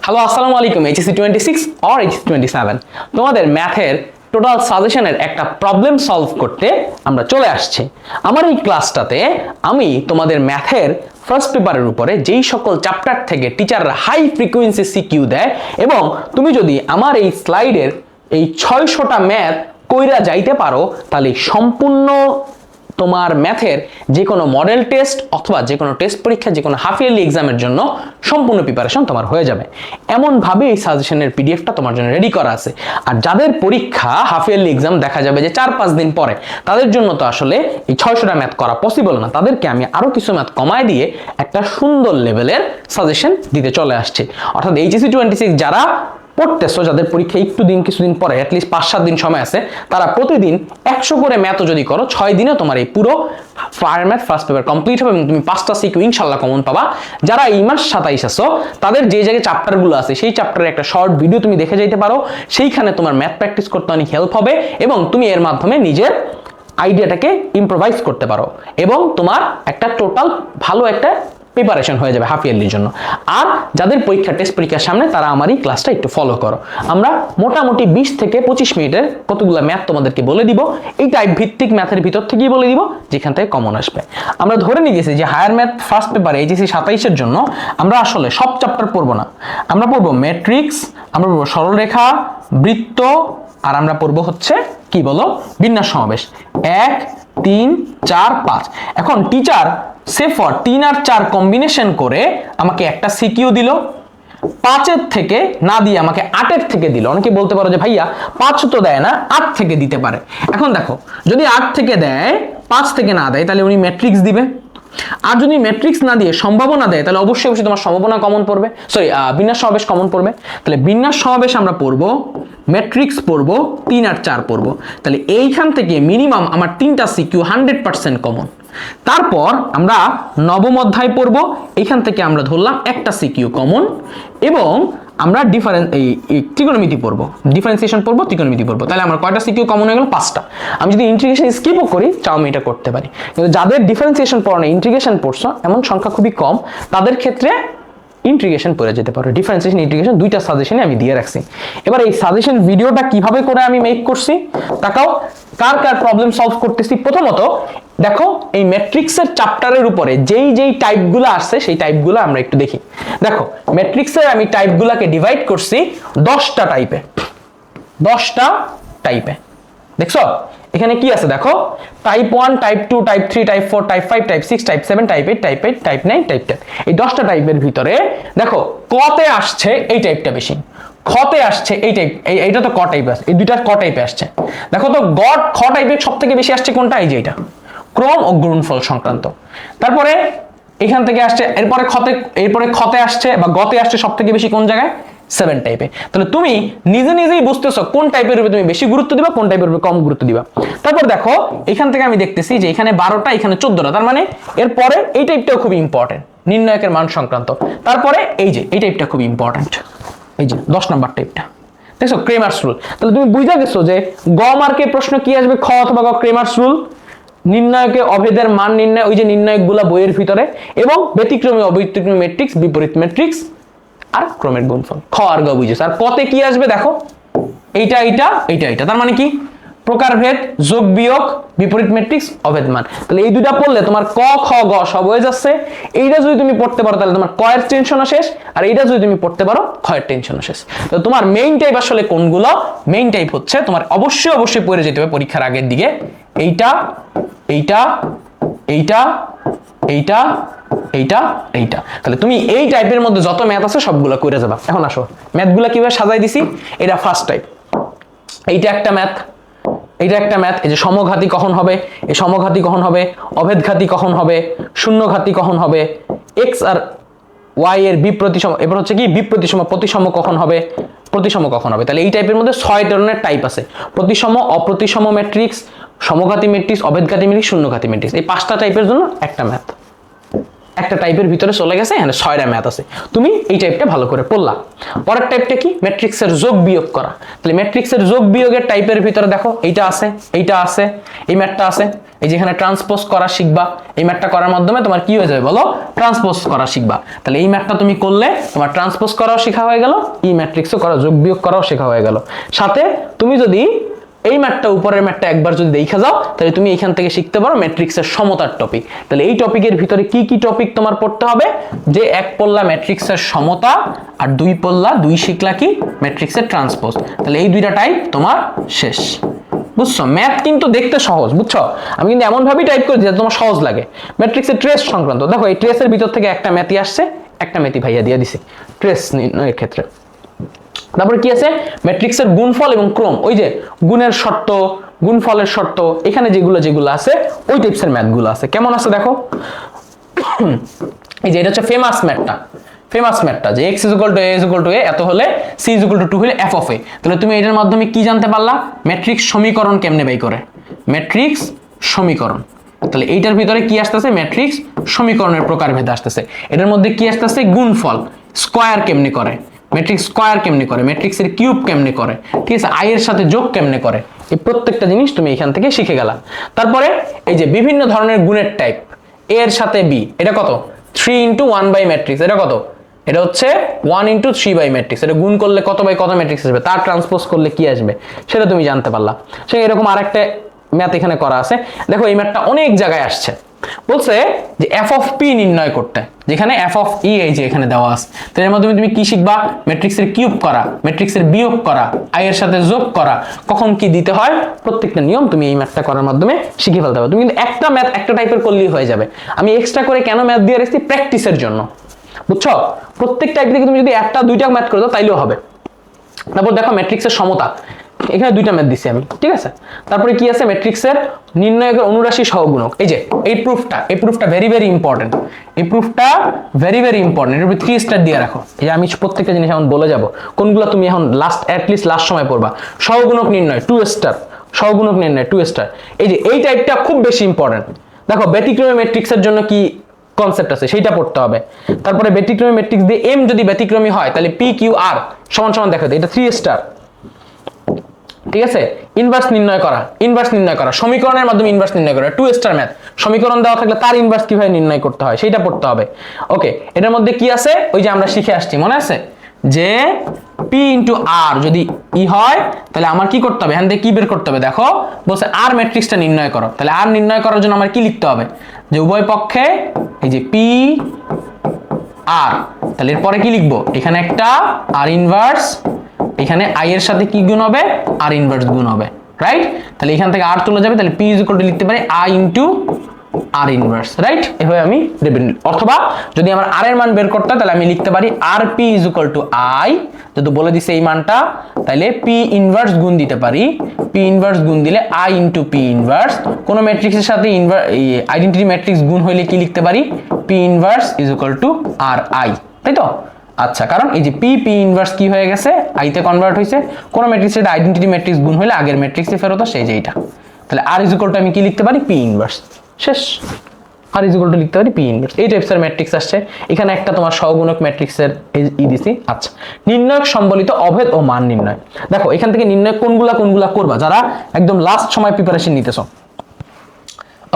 Hello আসসালামু আলাইকুম HSC 26 or HSC 27 তোমাদের ম্যাথের টোটাল সাজেশনের একটা প্রবলেম সলভ করতে আমরা চলে আসছি। আমার এই ক্লাসটাতে আমি তোমাদের ম্যাথের ফার্স্ট পেপারের উপরে যেই সকল চ্যাপ্টার থেকে টিচাররা হাই ফ্রিকোয়েন্সি সিকিউ দেয় এবং তুমি যদি আমার এই স্লাইডের এই 600টা ম্যাথ কইরা যাইতে পারো তাহলে সম্পূর্ণ তোমার ম্যাথের যে কোনো মডেল টেস্ট অথবা যে কোনো টেস্ট পরীক্ষা যে কোনো হাফ ইয়ারলি এক্সামের জন্য সম্পূর্ণ প্রিপারেশন তোমার হয়ে যাবে। এমনভাবে এই সাজেশনের পিডিএফটা তোমার জন্য রেডি করা আছে। আর যাদের পরীক্ষা হাফ ইয়ারলি এক্সাম দেখা যাবে যে 4-5 দিন পরে, তাদের জন্য তো আসলে এই 600টা ম্যাথ করা পসিবল না। তাদেরকে আমি আরও কিছু ম্যাথ কমায় দিয়ে একটা সুন্দর লেভেলের সাজেশন দিতে চলে আসছি। অর্থাৎ এইচএসসি 26 যারা পড়তেছো, যাদের পরীক্ষা কিছুদিন পরে অ্যাটলিস্ট 5-7 দিন সময় আছে, তারা প্রতিদিন 100 করে ম্যাথও যদি করো 6 দিনে তোমার এই পুরো fire math first paper complete হবে এবং তুমি 5টা সিকিউ ইনশাল্লাহ কমন পাবা। যারা এই মাস 27 আছো, তাদের যে জায়গায় চ্যাপ্টারগুলো আছে সেই চ্যাপ্টারের একটা শর্ট ভিডিও তুমি দেখে যাইতে পারো। সেইখানে তোমার ম্যাথ প্র্যাকটিস করতে অনেক হেল্প হবে এবং তুমি এর মাধ্যমে নিজের আইডিয়াটাকে ইম্প্রোভাইজ করতে পারো এবং তোমার একটা টোটাল ভালো একটা প্রিপারেশন হয়ে যাবে হাফ ইয়ারলির জন্য। আর যাদের টেস্ট পরীক্ষার সামনে, তারা আমার এই ক্লাসটা একটু ফলো করো। আমরা মোটামুটি 20 থেকে 25 মিনিটের কতগুলো ম্যাথ তোমাদেরকে বলে দিব। এই টাইপ ভিত্তিক ম্যাথের ভিতর থেকেই বলে দিব যেখান থেকে কমন আসবে। আমরা ধরে নিয়ে গেছি যে হায়ার ম্যাথ ফার্স্ট পেপারে এইচএসসি 27-এর জন্য আমরা আসলে সব চ্যাপ্টার পড়বো না। আমরা পড়বো ম্যাট্রিক্স, আমরা পড়বো সরলরেখা, বৃত্ত, আর আমরা পড়বো হচ্ছে কি বলো বিন্যাস সমাবেশ 1, 3, 4, 5। এখন টিচার সেফর 3 আর 4 কম্বিনেশন করে আমাকে একটা সিকিউ দিল, 5-এর থেকে না দিয়ে আমাকে 8-এর থেকে দিল। অনেকে বলতে পারো যে ভাইয়া 5 তো দেয় না, 8 থেকে দিতে পারে। এখন দেখো, যদি 8 থেকে দেয়, 5 থেকে না দেয়, তাহলে উনি ম্যাট্রিক্স দিবে। আর যদি ম্যাট্রিক্স না দিয়ে সম্ভাবনা দেয়, তাহলে অবশ্যই তোমার সম্ভাবনা কমন পড়বে, বিন্যাস সমাবেশ কমন পড়বে। তাহলে বিন্যাস সমাবেশ আমরা পড়বো, ম্যাট্রিক্স পড়বো, 3 আর 4 পড়বো। তাহলে এইখান থেকে মিনিমাম আমার 3টা সিকিউ 100% কমন। তারপর আমরা নবম অধ্যায় পড়বো, এইখান থেকে আমরা ধরলাম একটা সিকিউ কমন এবং আমরা ত্রিকোণমিতি পড়বো, ডিফারেন্সিয়েশন পড়বো, ত্রিকোণমিতি পড়বো। তাহলে আমার কয়টা সিকিউ কমন হয়ে গেল? 5টা। আমি যদি ইন্টিগ্রেশন স্কিপও করি তাও আমি এটা করতে পারি। কিন্তু যাদের ডিফারেন্সিয়েশন পড়ানো ইন্টিগ্রেশন পড়ছো এমন সংখ্যা খুবই কম, তাদের ক্ষেত্রে ইন্টিগ্রেশন পড়ে যেতে পারো। ডিফারেন্সিয়েশন ইন্টিগ্রেশন 2টা সাজেশনে আমি দিয়ে রাখছি। এবার এই সাজেশন ভিডিওটা কিভাবে করে আমি মেক করছি তাকাও, কার কার প্রবলেম সলভ করতেছি। প্রথমত দেখো, এই ম্যাট্রিক্সের চ্যাপ্টারের উপরে যেই টাইপগুলো আসছে সেই টাইপগুলো আমরা একটু দেখি। দেখো, ম্যাট্রিক্সের আমি টাইপগুলোকে ডিভাইড করছি 10টা টাইপে। 10টা টাইপে দেখছো এখানে কি আছে? দেখো, type 1, type 2, type 3, type 4, type 5, type 6, type 7, type 8, type 8, type 9, type 10। এই 10টা টাইপের ভিতরে দেখো কতে আসছে এই টাইপটা বেশি, খতে আসছে এই টাইপ, এইটা তো ক টাইপ আছে, এই দুইটা ক টাইপে আসছে। দেখো তো খ টাইপের সব থেকে বেশি আসছে কোনটা? এই যে এটা, ক্রম ও গুণনফল সংক্রান্ত। তারপরে এখান থেকে আসছে, এরপরে খতে আসছে বা গতে আসছে সব থেকে বেশি কোন জায়গায়? 7 টাইপে। তাহলে তুমি নিজেই বুঝতেছো কোন টাইপের উপরে তুমি বেশি গুরুত্ব দিবা, কোন টাইপের উপরে কম গুরুত্ব দিবা। তারপর দেখো, এখান থেকে আমি দেখতেছি যে এখানে 12টা, এখানে 14টা। তার মানে এরপরে এই টাইপটাও খুব ইম্পর্টেন্ট, নির্ণায়কের মান সংক্রান্ত। তারপরে এই যে এই টাইপটা খুব ইম্পর্টেন্ট, এই যে 10 নম্বর টাইপটা। দেখছো, ক্রেমার্স রুল। তাহলে তুমি বুঝে গেছো যে গ মার্কের প্রশ্ন কি আসবে, খ অথবা গ, ক্রেমার্স রুল, নির্ণায়কে অভেদের মান নির্ণয়, ওই যে নির্ণায়কগুলা বইয়ের ভিতরে, এবং ব্যতিক্রমী অব্যতিক্রমী ম্যাট্রিক্স, বিপরীত ম্যাট্রিক্স, আর ক্রমের গুণফল। খ আর গ বুঝেছো। আর কতে কি আসবে? দেখো, এইটা। তার মানে কি? প্রকারভেদ, যোগ বিয়োগ, বিপরীত ম্যাট্রিক্স, অভেদ মান। তাহলে এই দুইটা পড়লে তোমার ক, খ, গ সব হয়ে যাচ্ছে। এইটা যদি তুমি পড়তে পারো তাহলে তোমার ক এর টেনশনও শেষ, আর এইটা যদি তুমি পড়তে পারো খ এর টেনশনও শেষ। তো তোমার মেইন টাইপ আসলে কোনগুলো? মেইন টাইপ হচ্ছে তোমার অবশ্যই পড়ে যেতে হবে পরীক্ষার আগের দিকে এইটা, তাহলে তুমি এই টাইপের মধ্যে যত ম্যাথ আছে সবগুলো করে যাবা। এখন আসো, ম্যাথগুলো কিভাবে সাজাই দিছি। এটা ফার্স্ট টাইপ, এইটা একটা ম্যাথ, এই যে সমঘাতী কখন হবে, এই সমঘাতী কখন হবে, অভেদঘাতী কখন হবে, শূন্যঘাতী কখন হবে, এক্স আর ওয়াই এর বিপ্রতিসম, এবার হচ্ছে কি বিপ্রতিসম, প্রতিসম কখন হবে, প্রতিসম কখন হবে। তাহলে এই টাইপের মধ্যে 6 ধরনের টাইপ আছে: প্রতিসম, অপ্রতিসম ম্যাট্রিক্স, সমঘাতী ম্যাট্রিক্স, অভেদঘাতী ম্যাট্রিক্স, শূন্যঘাতী ম্যাট্রিক্স। এই 5টা টাইপের জন্য একটা ম্যাথ, একটা টাইপের ভিতরে চলে গেছে। এখানে 6টা ম্যাথ আছে, তুমি এই টাইপটা ভালো করে পড়লা। পরের টাইপটা কি? ম্যাট্রিক্সের যোগ বিয়োগ করা। তাহলে ম্যাট্রিক্সের যোগ বিয়োগের টাইপের ভিতরে দেখো এইটা আছে, এই ম্যাথটা আছে। এই যে এখানে ট্রান্সপোজ করা শিখবা, এই ম্যাথটা করার মাধ্যমে তোমার কি হয়ে যাবে বলো, ট্রান্সপোজ করা শিখবা। তাহলে এই ম্যাথটা তুমি করলে তোমার ট্রান্সপোজ করাও শেখা হয়ে গেল, এই ম্যাট্রিক্সও করা, যোগ বিয়োগ করাও শেখা হয়ে গেল। সাথে তুমি যদি এই ম্যাথটা উপরের ম্যাথটা একবার যদি দেখা যাও, তাহলে তুমি এখান থেকে শিখতে পারো ম্যাট্রিক্সের সমতার টপিক। তাহলে এই টপিকের ভিতরে কি কি টপিক তোমার পড়তে হবে, যে এক পড়লা ম্যাট্রিক্সের সমতা, আর দুই পড়লা, দুই শিখলা কি ম্যাট্রিক্সের ট্রান্সপোজ। তাহলে এই দুইটা টাইপ তোমার শেষ। বুঝছো? ম্যাথ কিন্তু দেখতে সহজ, বুঝছো? আমি কিন্তু এমন ভাবেই টাইপ করেছি যাতে তোমার সহজ লাগে। ম্যাট্রিক্সের ট্রেস সংক্রান্ত দেখো, এই ট্রেসের ভিতর থেকে একটা ম্যাথই আসছে, একটা ম্যাথই ভাইয়া দিয়ে দিছে ট্রেস নির্ণয়ের ক্ষেত্রে। তারপরে কি আছে, ম্যাট্রিক্সের গুণফল এবং ক্রম, ওই যে গুণের শর্ত, গুণফলের শর্ত, এখানে যেগুলো আছে ওই টাইপসের ম্যাথগুলো আছে। কেমন আছে দেখো, এই যে এটা হচ্ছে ফেমাস ম্যাথটা যে x = a এত হলে c = 2 হলে f of a। তাহলে তুমি এটার মাধ্যমে কি জানতে পারলা, ম্যাট্রিক্স সমীকরণ কেমনে বের করে, ম্যাট্রিক্স সমীকরণ। তাহলে এইটার ভিতরে কি আসতেছে, ম্যাট্রিক্স সমীকরণের প্রকারভেদ আসতেছে। এটার মধ্যে কি আসতেছে, গুণফল, স্কয়ার কেমনে করে, ম্যাট্রিক্স স্কয়ার কেমনে করে, ম্যাট্রিক্সের কিউব কেমনে করে, ঠিক আছে, আই এর সাথে যোগ কেমনে করে, এই প্রত্যেকটা জিনিস তুমি এখান থেকে শিখে গেলা। তারপরে এই যে বিভিন্ন ধরনের গুণের টাইপ, a এর সাথে b, এটা কত 3 × 1 বাই ম্যাট্রিক্স, এটা কত, এটা হচ্ছে 1 × 3 বাই ম্যাট্রিক্স, এটা গুণ করলে কত বাই কত ম্যাট্রিক্স আসবে, তার ট্রান্সপোজ করলে কি আসবে সেটা তুমি জানতে পারলা। সে এরকম আরেকটা ম্যাথ এখানে করা আছে। দেখো এই ম্যাথটা অনেক জায়গায় আসছে, বলছে যে f of p নির্ণয় করতে, যেখানে f of e এই যে এখানে দেওয়া আছে। তো এর মাধ্যমে তুমি কি শিখবা, ম্যাট্রিক্সের কিউব করা, ম্যাট্রিক্সের বিয়োগ করা, i এর সাথে যোগ করা, কখন কি দিতে হয়, প্রত্যেকটা নিয়ম তুমি এই ম্যাথটা করার মাধ্যমে শিখে ফেলতে পারবে। তুমি কিন্তু একটা ম্যাথ একটা টাইপের করলেই হয়ে যাবে। আমি এক্সট্রা করে কেন ম্যাথ দিয়ে রেখেছি, প্র্যাকটিসের জন্য, বুঝছো? প্রত্যেক টাইপ থেকে তুমি যদি একটা দুইটা ম্যাথ করে দাও তাইলেও হবে। তারপর দেখো ম্যাট্রিক্সের সমতা, এখানে দুইটা ম্যাথ দিছি আমি, ঠিক আছে। তারপরে কি আছে, ম্যাট্রিক্সের নির্ণয়কের অনুরাশি সহগুণক, এই যে এই প্রুফটা ভেরি ইম্পর্টেন্ট, এই প্রুফটা ভেরি ইম্পর্টেন্ট। এর উপরে 3 স্টার দিয়ে রাখো। এই যে আমি প্রত্যেকটা জিনিস এখন বলে যাব, কোনগুলো তুমি এখন অ্যাটলিস্ট লাস্ট সময় পড়বা। সহগুণক নির্ণয় 2 স্টার, সহগুণক নির্ণয় 2 স্টার। এই যে এই টাইপটা খুব বেশি ইম্পর্টেন্ট। দেখো ব্যতিক্রমী ম্যাট্রিক্সের জন্য কি কনসেপ্ট আছে সেইটা পড়তে হবে। তারপরে ব্যতিক্রমী ম্যাট্রিক্স দিয়ে m যদি ব্যতিক্রমী হয় তাহলে p q r সমান দেখো এটা 3 স্টার, ঠিক আছে। ইনভার্স নির্ণয় করা, সমীকরণের মাধ্যমে ইনভার্স নির্ণয় করা 2 স্টার ম্যাথ। সমীকরণ দেওয়া থাকলে তার ইনভার্স কিভাবে নির্ণয় করতে হয় সেটা পড়তে হবে। ওকে, এটার মধ্যে কি আছে, ওই যে আমরা শিখে আসছি মনে আছে, যে p × r যদি ই হয় তাহলে আমার কি করতে হবে, এখান থেকে কি বের করতে হবে, দেখো বলছে r ম্যাট্রিক্সটা নির্ণয় করো। তাহলে r নির্ণয় করার জন্য আমার কি লিখতে হবে, যে উভয় পক্ষে এই যে p r, তাহলে এরপরে কি লিখবো, এখানে একটা r ইনভার্স, এখানে i এর সাথে কি গুণ হবে, r ইনভার্স গুণ হবে, রাইট। তাহলে এখান থেকে r চলে যাবে, তাহলে p = লিখতে পারি i × r ইনভার্স, রাইট। এভাবে আমি অথবা যদি আমার r এর মান বের করতে হয় তাহলে আমি লিখতে পারি rp = i, যদি বলে দিছে এই মানটা, তাহলে p ইনভার্স গুণ দিতে পারি, p ইনভার্স গুণ দিলে i × p ইনভার্স। কোন ম্যাট্রিক্সের সাথে আইডেন্টিটি ম্যাট্রিক্স গুণ হইলে কি লিখতে পারি, p ইনভার্স = ri, তাই তো। আচ্ছা, কারণ এই যে p ইনভার্স কি হয়ে গেছে, i তে কনভার্ট হয়েছে। কোন ম্যাট্রিক্সের সাথে আইডেন্টিটি ম্যাট্রিক্স গুণ হলে আগের ম্যাট্রিক্সে ফেরত আসে, এই যে এইটা। তাহলে r = আমি কি লিখতে পারি, p ইনভার্স, শেষ। r = লিখতে পারি p ইনভার্স। এই টাইপসের ম্যাট্রিক্স আসছে। এখানে একটা তোমার সহগুণক ম্যাট্রিক্সের ই দিছি। আচ্ছা, নির্ণয়ক সম্বলিত অভেদ ও মান নির্ণয়। দেখো এখান থেকে নির্ণয় কোনগুলা করবা যারা একদম লাস্ট সময় প্রিপারেশন নিতেছো।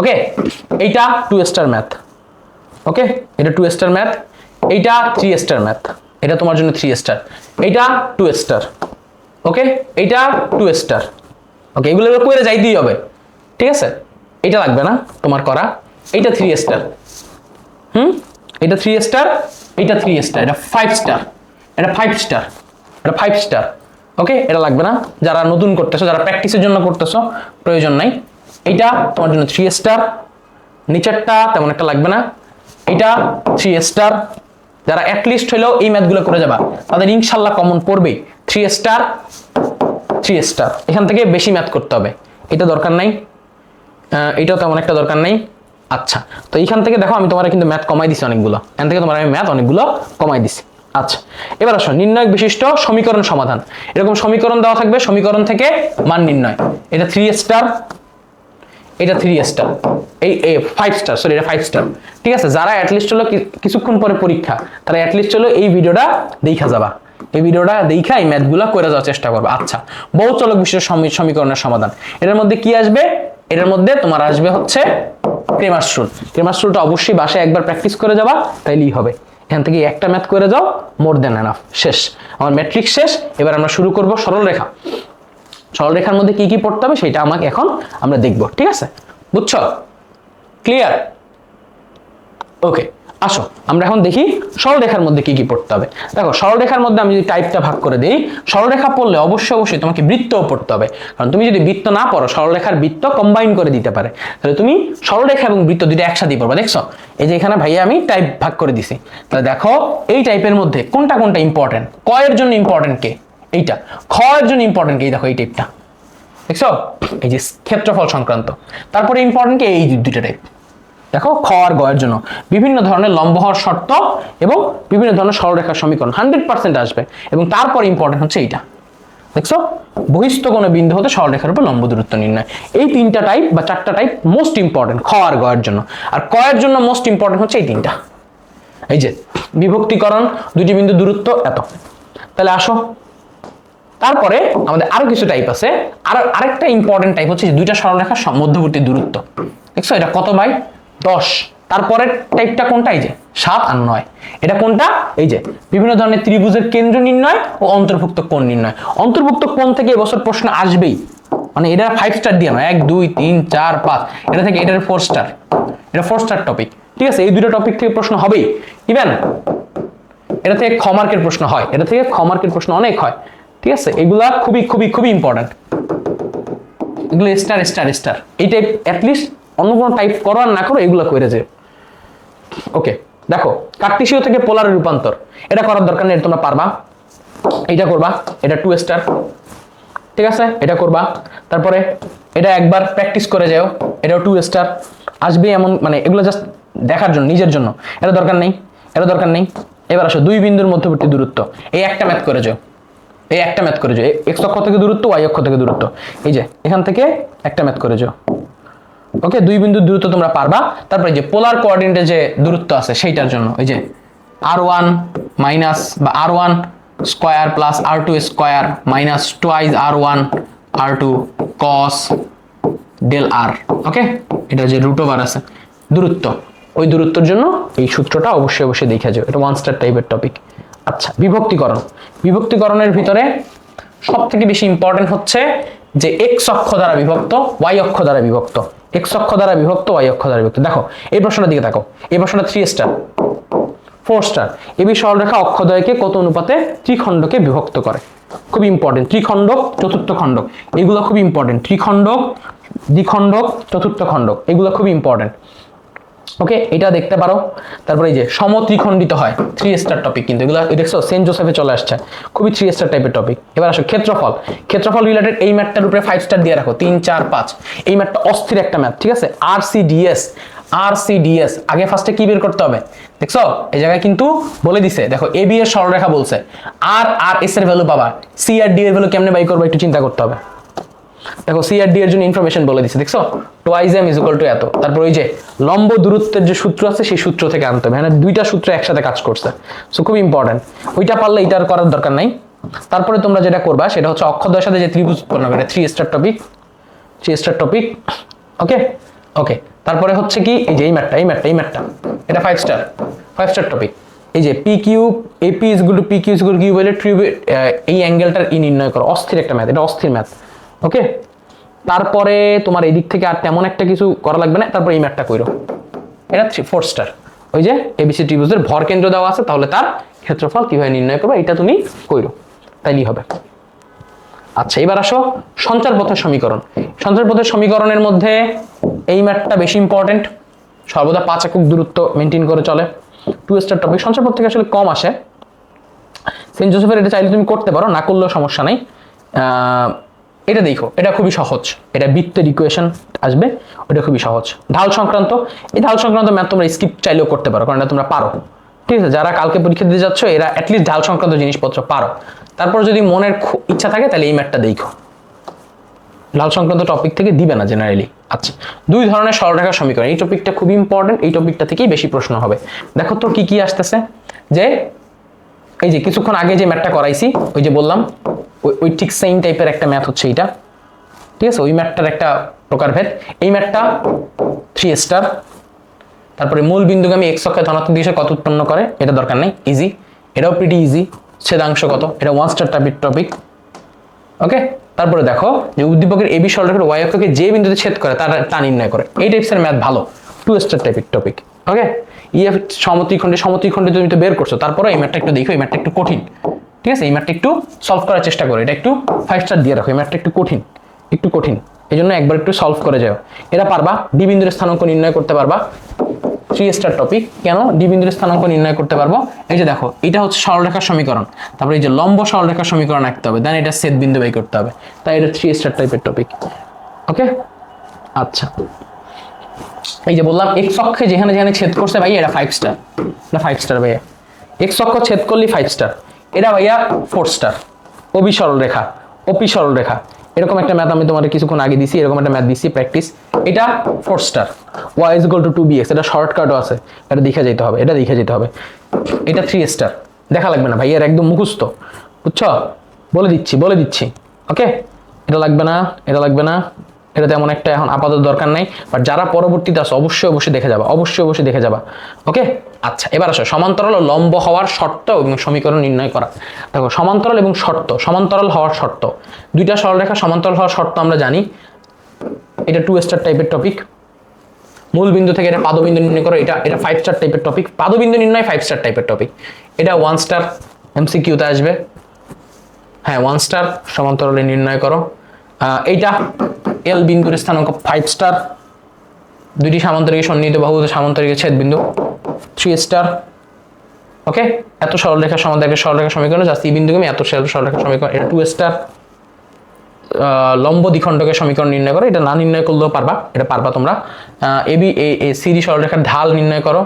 ওকে, এইটা 2 স্টার ম্যাথ, ওকে, এটা 2 স্টার ম্যাথ, এইটা 3 স্টার ম্যাথ, এটা তোমার জন্য 3 স্টার, এইটা 2 স্টার, ওকে, এইটা 2 স্টার, ওকে, এগুলো করে যাইতেই হবে, ঠিক আছে। এটা লাগবে না তোমার করা, এইটা 3 স্টার, এটা 3 স্টার, এইটা 3 স্টার, এটা 5 স্টার, এটা 5 স্টার, এটা 5 স্টার, ওকে, এটা লাগবে না। যারা নতুন করতেছো, যারা প্র্যাকটিসের জন্য করতেছো, প্রয়োজন নাই। এইটা তোমার জন্য 3 স্টার, নিচেরটা তেমন একটা লাগবে না। এটা 3 স্টার, যারা অ্যাটলিস্ট হলেও এই ম্যাথগুলো করে যাবা তাদের ইনশাল্লাহ কমন পড়বে। 3 স্টার, 3 স্টার, এখান থেকে বেশি ম্যাথ করতে হবে, এটা দরকার নাই, এটাও তেমন একটা দরকার নাই। আচ্ছা, তো এইখান থেকে দেখো আমি তোমার কিন্তু ম্যাথ কমাই দিছি অনেকগুলো, এখান থেকে তোমার আমি ম্যাথ অনেকগুলো কমাই দিছি। আচ্ছা, এবার আসো নির্ণয়ক বিশিষ্ট সমীকরণ সমাধান। এরকম সমীকরণ দেওয়া থাকবে, সমীকরণ থেকে মান নির্ণয়। এটা 3 স্টার, এটা 3 স্টার, এই 5 স্টার, সরি এটা 5 স্টার, ঠিক আছে। যারা অ্যাটলিস্ট হলো কিছুক্ষণ পরে পরীক্ষা, তারা অ্যাটলিস্ট হলো এই ভিডিওটা দেখা যাবা, এই ভিডিওটা দেখা এই ম্যাথগুলো করে যাওয়ার চেষ্টা করবে। আচ্ছা, বহু চলক বিশিষ্ট সমীকরণের সমাধান, এটার মধ্যে কি আসবে, এটার মধ্যে তোমার আসবে হচ্ছে ক্রেমার্স রুল। ক্রেমার্স রুলটা অবশ্যই বাসায় একবার প্র্যাকটিস করে যাবা, তাইলেই হবে। এখান থেকে একটা ম্যাথ করে যাও, মোর দেন এনাফ, শেষ। আমার ম্যাট্রিক্স শেষ। এবার আমরা শুরু করব সরলরেখা। সরলরেখার মধ্যে কি কি পড়তে হবে সেটা আমাকে এখন আমরা দেখব, ঠিক আছে? বুঝছো? ক্লিয়ার? ওকে, আসো আমরা এখন দেখি সরলরেখার মধ্যে কি কি পড়তে হবে। দেখো সরলরেখার মধ্যে আমি যদি টাইপটা ভাগ করে দিই, সরলরেখা পড়লে অবশ্যই তোমাকে বৃত্তও পড়তে হবে। কারণ তুমি যদি বৃত্ত না পড়ো, সরলরেখার বৃত্ত কম্বাইন করে দিতে পারে, তাহলে তুমি সরলরেখা এবং বৃত্ত দুটো একসাথে পড়বা। দেখছো এই যে এখানে ভাইয়া আমি টাইপ ভাগ করে দিছি। তাহলে দেখো এই টাইপের মধ্যে কোনটা কোনটা ইম্পর্টেন্ট, ক এর জন্য ইম্পর্টেন্ট কে এইটা, খ এর জন্য ইম্পর্টেন্ট কে এই দেখো এই টাইপটা, দেখছো এই যে ক্ষেত্রফল সংক্রান্ত। তারপরে ইম্পর্টেন্ট কে এই দুইটা টাইপ, দেখো খ আর গ এর জন্য বিভিন্ন ধরনের লম্ব হওয়ার শর্ত এবং বিভিন্ন ধরনের সরলরেখার সমীকরণ 100% আসবে। এবং তারপর ইম্পর্টেন্ট হচ্ছে এইটা, দেখছো বহিস্থ কোনো বিন্দু হতে সরলরেখার উপর লম্ব দূরত্ব নির্ণয়। এই তিনটা টাইপ বা চারটা টাইপ মোস্ট ইম্পর্টেন্ট খ আর গ এর জন্য। আর ক এর জন্য মোস্ট ইম্পর্টেন্ট হচ্ছে এই তিনটা, এই যে বিভক্তিকরণ, দুটি বিন্দু দূরত্ব, এত। তাহলে আসো, তারপরে আমাদের আরো কিছু টাইপ আছে। আরেকটা ইম্পর্টেন্ট টাইপ হচ্ছে দুইটা সরলরেখার মধ্যবর্তী দূরত্ব। দেখছো এটা কত বাই 10। তারপরের টাইপটা কোনটা, এই যে 7 আর 9। এটা কোনটা, এই যে বিভিন্ন ধরনের ত্রিভুজের কেন্দ্র নির্ণয় ও অন্তর্ভুক্ত কোণ নির্ণয়। অন্তর্ভুক্ত কোণ থেকে এবছর প্রশ্ন আসবেই, মানে এটা 5 স্টার দিয়ে নয়, 1 2 3 4 5, এটা থেকে এটার 4 স্টার, এটা 4 স্টার টপিক, ঠিক আছে? এই দুটো টপিক থেকে প্রশ্ন হবেই। ইভেন এটা থেকে খ মার্কের প্রশ্ন হয়, এটা থেকে খ মার্কের প্রশ্ন অনেক হয়, ঠিক আছে? এগুলা খুবই খুবই খুবই ইম্পর্টেন্ট, এগুলো স্টার স্টার স্টার। এই টাইপ অ্যাটলিস্ট অন্য কোনো টাইপ করো আর না করো এগুলো করে যে। ওকে, দেখো কার্টেসীয় থেকে পোলার রূপান্তর, এটা করার দরকার নেই, তোমরা পারবা। এটা করবা, এটা 2 স্টার, ঠিক আছে? এটা করবা, তারপরে এটা একবার প্র্যাকটিস করে যাও, এটাও 2 স্টার আসবে। এমন মানে এগুলো জাস্ট দেখার জন্য, নিজের জন্য। এটা দরকার নেই, এটা দরকার নেই। এবার আসো দুই বিন্দুর মধ্যবর্তী দূরত্ব, এই একটা ম্যাথ করে যাও, এই একটা ম্যাথ করে যাও, এক্স অক্ষ থেকে দূরত্ব, ওয়াই অক্ষ থেকে দূরত্ব, এই যে এখান থেকে একটা ম্যাথ করে যাও। ওকে, দুই বিন্দুর দূরত্ব তোমরা পারবা। তারপরে যে পোলার কোঅর্ডিনেটে যে দূরত্ব আছে সেইটার জন্য ওই যে r1 মাইনাস বা r1 square plus r2 square minus twice r1 r2 cos del r। ওকে, এটা যে রুট ওভার আছে দূরত্ব, ওই দূরত্বের জন্য এই সূত্রটা অবশ্যই দেখে যাও, এটা 1 স্টার টাইপের টপিক। আচ্ছা, বিভক্তিকরণ। বিভক্তিকরণের ভিতরে সবথেকে বেশি ইম্পর্টেন্ট হচ্ছে যে এক্স অক্ষ দ্বারা বিভক্ত, ওয়াই অক্ষ দ্বারা বিভক্ত, এক্স অক্ষ দ্বারা বিভক্ত, ওয়াই অক্ষ দ্বারা বিভক্ত। দেখো এই প্রশ্নটার দিকে দেখো, এই প্রশ্নটা 3 স্টার 4 স্টার। এবি সরলরেখা অক্ষদ্বয়কে কত অনুপাতে ত্রিখণ্ডকে বিভক্ত করে, খুব ইম্পর্টেন্ট। ত্রিখণ্ডক, চতুর্থ খণ্ডক, এগুলো খুব ইম্পর্টেন্ট। ত্রিখণ্ডক, দ্বিখণ্ডক, চতুর্থ খণ্ডক, এগুলো খুব ইম্পর্টেন্ট। ওকে, এটা দেখতে পারো। তারপরে এই যে সমত্রিখণ্ডিত হয়, 3 স্টার টপিক, কিন্তু এগুলো দেখছো সেন্ট জোসেফে চলে আসছে, খুবই 3 স্টার টাইপের টপিক। এবার আসো ক্ষেত্রফল। ক্ষেত্রফল রিলেটেড এই ম্যাথটার উপরে 5 স্টার দিয়ে রাখো, 3 4 5। এই ম্যাথটা অস্থির একটা ম্যাথ, ঠিক আছে? আরসিডিএস, আরসিডিএস আগে ফার্স্টে কি বের করতে হবে দেখছো, এই জায়গায় কিন্তু বলে দিছে। দেখো এ বি এর সরলরেখা বলছে, আর আর এস এর ভ্যালু পাবা, সি আর ডি এর ভ্যালু কেমনে বাই করবে একটু চিন্তা করতে হবে। দেখো সি আর ডি এর জন্য ইনফরমেশন বলে দিছে, দেখছো twice M is equal to এত। তারপর ওই যে লম্ব দূরত্বের যে সূত্র আছে সেই সূত্র থেকে আনতে হবে, হ্যাঁ দুইটা সূত্র একসাথে কাজ করছে, সো খুব ইম্পর্টেন্ট। ওইটা পারলে এটার করার দরকার নাই। তারপরে তোমরা যেটা করবা সেটা হচ্ছে অক্ষদ্বয়ের সাথে যে ত্রিভুজ উৎপন্ন হবে, 3 স্টার টপিক, 3 স্টার টপিক। ওকে ওকে, তারপরে হচ্ছে কি এই যে এই ম্যাথটা এটা 5 স্টার টপিক। এই যে P Q AP is equal to P Q is equal to Q বলে এই অ্যাঙ্গেলটার ই নির্ণয় করো, অস্থির একটা ম্যাথ, এটা অস্থির ম্যাথ। ওকে, তারপরে তোমার এই দিক থেকে আর তেমন একটা কিছু করা লাগবে না। তারপর এই ম্যাথটা কইরো, এটা 4 স্টার। ওই যে এবিসি ত্রিভুজের ভর কেন্দ্র দেওয়া আছে, তাহলে তার ক্ষেত্রফল কিভাবে নির্ণয় করবে এটা তুমি কইরো, তাইলেই হবে। আচ্ছা, এবার আসো সঞ্চারপথের সমীকরণ। সঞ্চারপথের সমীকরণের মধ্যে এই ম্যাথটা বেশি ইম্পর্টেন্ট, সর্বদা 5 একক দূরত্ব মেনটেন করে চলে, 2 স্টার টপিক। সঞ্চারপথ থেকে আসলে কম আসে, সেন্ট জোসেফের এটা চাইলে তুমি করতে পারো, না করলেও সমস্যা নাই। এটা দেখো, এটা খুবই সহজ, এটা বৃত্তের ইকুয়েশন আসবে, ওটা খুবই সহজ। ঢাল সংক্রান্ত, এই ঢাল সংক্রান্ত ম্যাথ তোমরা স্কিপ চাইলেও করতে পারো, কারণ এটা তোমরা পারো, ঠিক আছে? যারা কালকে পরীক্ষা দিতে যাচ্ছ এরা অ্যাটলিস্ট ঢাল সংক্রান্ত জিনিসপত্র পারো। তারপর যদি মনের ইচ্ছা থাকে তাহলে এই ম্যাথটা দেখো, ঢাল সংক্রান্ত টপিক থেকে দিবে না জেনারেলি। আচ্ছা, 2 ধরনের সরলরেখার সমীকরণ, এই টপিকটা খুবই ইম্পর্টেন্ট, এই টপিকটা থেকেই বেশি প্রশ্ন হবে। দেখো তো কি কি আসতেছে, যে এই যে কিছুক্ষণ আগে যে ম্যাথটা করাইছি, ওই যে বললাম ওই ঠিক সেম টাইপের একটা ম্যাথ হচ্ছে এটা, ঠিক আছে? ওই ম্যাথটার একটা প্রকারভেদ। এই ম্যাথটা 3 স্টার। তারপরে মূল বিন্দুগামী এক্স অক্ষে ধনাত্মক দিকে কত উৎপন্ন করে, এটা দরকার নেই, ইজি। এটাও প্রিটি ইজি। ছেদাংশ কত, এটা 1 স্টার টাইপের টপিক। ওকে, তারপরে দেখো যে উদ্দীপকের এবি সরলরেখার ওয়াই অক্ষকে যে বিন্দুতে ছেদ করে তা নির্ণয় করে, এই টাইপসের ম্যাথ ভালো, 2 স্টার টাইপের টপিক। ওকে, ইএফ সমত্রিখণ্ডে তুমি তো বের করছো, তারপরে এই ম্যাথটা একটু দেখো, এই ম্যাথটা একটু কঠিন, ঠিক আছে? এই ম্যাথটা একটু সলভ করার চেষ্টা করো, এটা একটু 5 স্টার দিয়ে রাখো, এই ম্যাথটা একটু কঠিন, এই জন্য একবার একটু সলভ করে যাও। এটা পারবা, ডি বিন্দুর স্থানাঙ্ক নির্ণয় করতে পারবা, 3 স্টার টপিক। কেন ডি বিন্দুর স্থানাঙ্ক নির্ণয় করতে পারবো? এই যে দেখো, এটা হচ্ছে সরলরেখার সমীকরণ, তারপরে এই যে লম্ব সরলরেখার সমীকরণ আঁকতে হবে, দেন এটা ছেদ বিন্দু বাই করতে হবে, তাই এটা 3 স্টার টাইপের টপিক। ওকে, আচ্ছা, এই যে বললাম এক্স অক্ষে যেখানে যেখানে ছেদ করছে ভাই এটা 5 স্টার, না 5 স্টার ভাইয়া, এক্স অক্ষ ছেদ করলি 5 স্টার, এটা ভাইয়া 4 স্টার। ওবি সরলরেখা, ওপি সরলরেখা, এরকম একটা ম্যাথ আমি তোমাদের কিছুক্ষণ আগে দিছি, এরকম একটা ম্যাথ দিছি প্র্যাকটিস, এটা 4 star. y is equal to 2bx, এটা শর্টকাটও আছে, এটা দেখে যেতে হবে, এটা দেখে যেতে হবে। এটা 3 স্টার, দেখা লাগবে না ভাই, এর একদম মুখস্থ, বুঝছো? বলে দিচ্ছি। ওকে, এটা লাগবে না, এটা লাগবে না, এটা তেমন একটা এখন আপাতত দরকার নাই, বাট যারা পরবর্তীতে আসো অবশ্যই দেখে যাবা, অবশ্যই দেখে যাবা। ওকে, আচ্ছা, এবার আসো সমান্তরাল ও লম্ব হওয়ার শর্ত এবং সমীকরণ নির্ণয় করা। দেখো সমান্তরাল এবং শর্ত, সমান্তরাল হওয়ার শর্ত, দুইটা সরলরেখা সমান্তরাল হওয়ার শর্ত আমরা জানি, এটা 2 স্টার টাইপের টপিক। মূল বিন্দু থেকে এটা পাদবিন্দু নির্ণয় করো, এটা 5 স্টার টাইপের টপিক। পাদবিন্দু নির্ণয় 5 স্টার টাইপের টপিক, এটা 1 স্টার, এমসিকিউতে আসবে। হ্যাঁ, 1 স্টার সমান্তরালে নির্ণয় করো। এইটা এল বিন্দুর স্থানাঙ্ক 5 স্টার, দুইটি সামান্তরিক সন্নিহিত বাহু সামান্তরিক ছেদ বিন্দু 3 স্টার। ওকে, এত সরলরেখা সমান্তরাল একটা সরলরেখা সমীকরণ যা সি বিন্দুগামী, এত সরলরেখা সমীকরণ, এটা 2 স্টার। লম্ব দ্বিখণ্ডকের সমীকরণ নির্ণয় করো, এটা না নির্ণয় করলেও পারবা, এটা পারবা তোমরা। এবি এ সিডি সরলরেখার ঢাল নির্ণয় করো,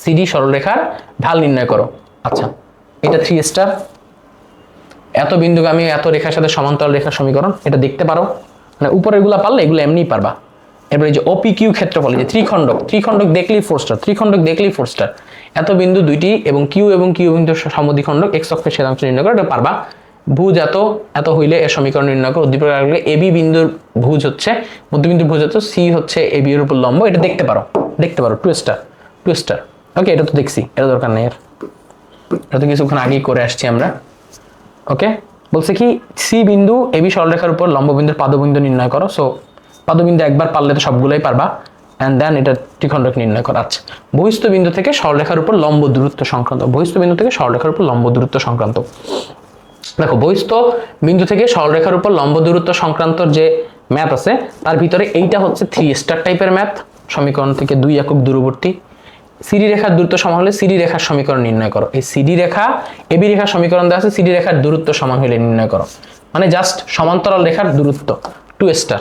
সিডি সরলরেখার ঢাল নির্ণয় করো। আচ্ছা, এটা 3 স্টার। এত বিন্দুগামী এত রেখার সাথে সমান্তরাল রেখার সমীকরণ, এটা দেখতে পারো, মানে উপরের গুলা পারলে এগুলো এমনিই পারবা। এবারে যে ওপি কিউ ক্ষেত্রফল, যে ত্রিখণ্ডক দেখলেই 4 স্টার, ত্রিখণ্ডক দেখলেই 4 স্টার। এত বিন্দু দুইটি এবং কিউ বিন্দু সমদ্বিখণ্ডক এক্স অক্ষের ছেদাংশ নির্ণয় করো, এটা পারবা। ভুজ এত হইলে এর সমীকরণ নির্ণয় করো। উদ্দীপক রাখলে এবি বিন্দুর ভুজ হচ্ছে, মধ্যবিন্দুর ভুজ হচ্ছে সি হচ্ছে এবি এর উপর লম্ব, এটা দেখতে পারো 2 স্টার। ওকে, এটা তো দেখছি, এটা দরকার নেই, এটা তো কিছুক্ষণ আগেই করে আসছি আমরা। ওকে, বলছে কি সি বিন্দু এবি সরলরেখার উপর লম্ব বিন্দুর পাদবিন্দু নির্ণয় করো। সো পাদবিন্দু একবার পারলে তো সবগুলোই পারবা, এন্ড দেন এটা ত্রিখণ্ডক নির্ণয় করা। আচ্ছা, বহিস্থ বিন্দু থেকে সরলরেখার উপর লম্ব দূরত্ব সংক্রান্ত, বহিস্থ বিন্দু থেকে সরলরেখার উপর লম্ব দূরত্ব সংক্রান্ত। দেখো বহিস্থ বিন্দু থেকে সরলরেখার উপর লম্ব দূরত্ব সংক্রান্ত যে ম্যাথ আছে তার ভিতরে এইটা হচ্ছে 3 স্টার টাইপের ম্যাথ। সমীকরণ থেকে 2 একক দূরবর্তী সিডি রেখার দূরত্ব সমান হলে সিডি রেখার সমীকরণ নির্ণয় করো। এই সিডি রেখা এবি রেখার সমীকরণ দেওয়া আছে, সিডি রেখার দূরত্ব সমান হলে নির্ণয় করো, মানে জাস্ট সমান্তরাল রেখার দূরত্ব 2 স্টার।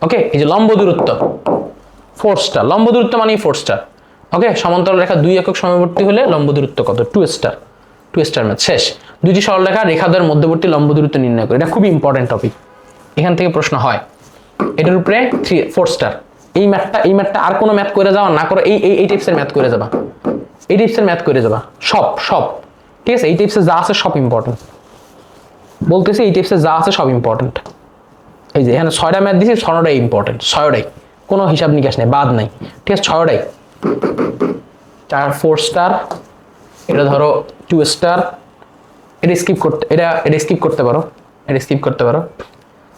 ওকে, এই যে লম্ব দূরত্ব 4 স্টার, লম্ব দূরত্ব মানে 4 স্টার। ওকে, সমান্তরাল রেখা 2 একক সমবর্তী হলে লম্ব দূরত্ব কত? 2 স্টার। 2 স্টার ম্যাথ শেষ। দুইটি সরলরেখা রেখাদ্বয়ের মধ্যবর্তী লম্ব দূরত্ব নির্ণয় করো, এটা খুব ইম্পর্টেন্ট টপিক, এখান থেকে প্রশ্ন হয়। এটার উপরে 4 স্টার। এই ম্যাথটা আর কোনো ম্যাথ করে যাওয়া না করে এই টাইপসের ম্যাথ করে যাবা, এই টাইপসের ম্যাথ করে যাবা সব, ঠিক আছে? এই টাইপসের যা আছে সব ইম্পর্টেন্ট, বলতেছি এই টাইপসের যা আছে সব ইম্পর্টেন্ট। এই যে এখানে 6টা ম্যাথ দিছি, 6টাই ইম্পর্টেন্ট, 6টাই, কোনো হিসাব নিকাশ নেই, বাদ নাই, ঠিক আছে? 6টাই। 4 স্টার, এটা ধরো 2 স্টার, এটা স্কিপ করতে পারো, এটা স্কিপ করতে পারো,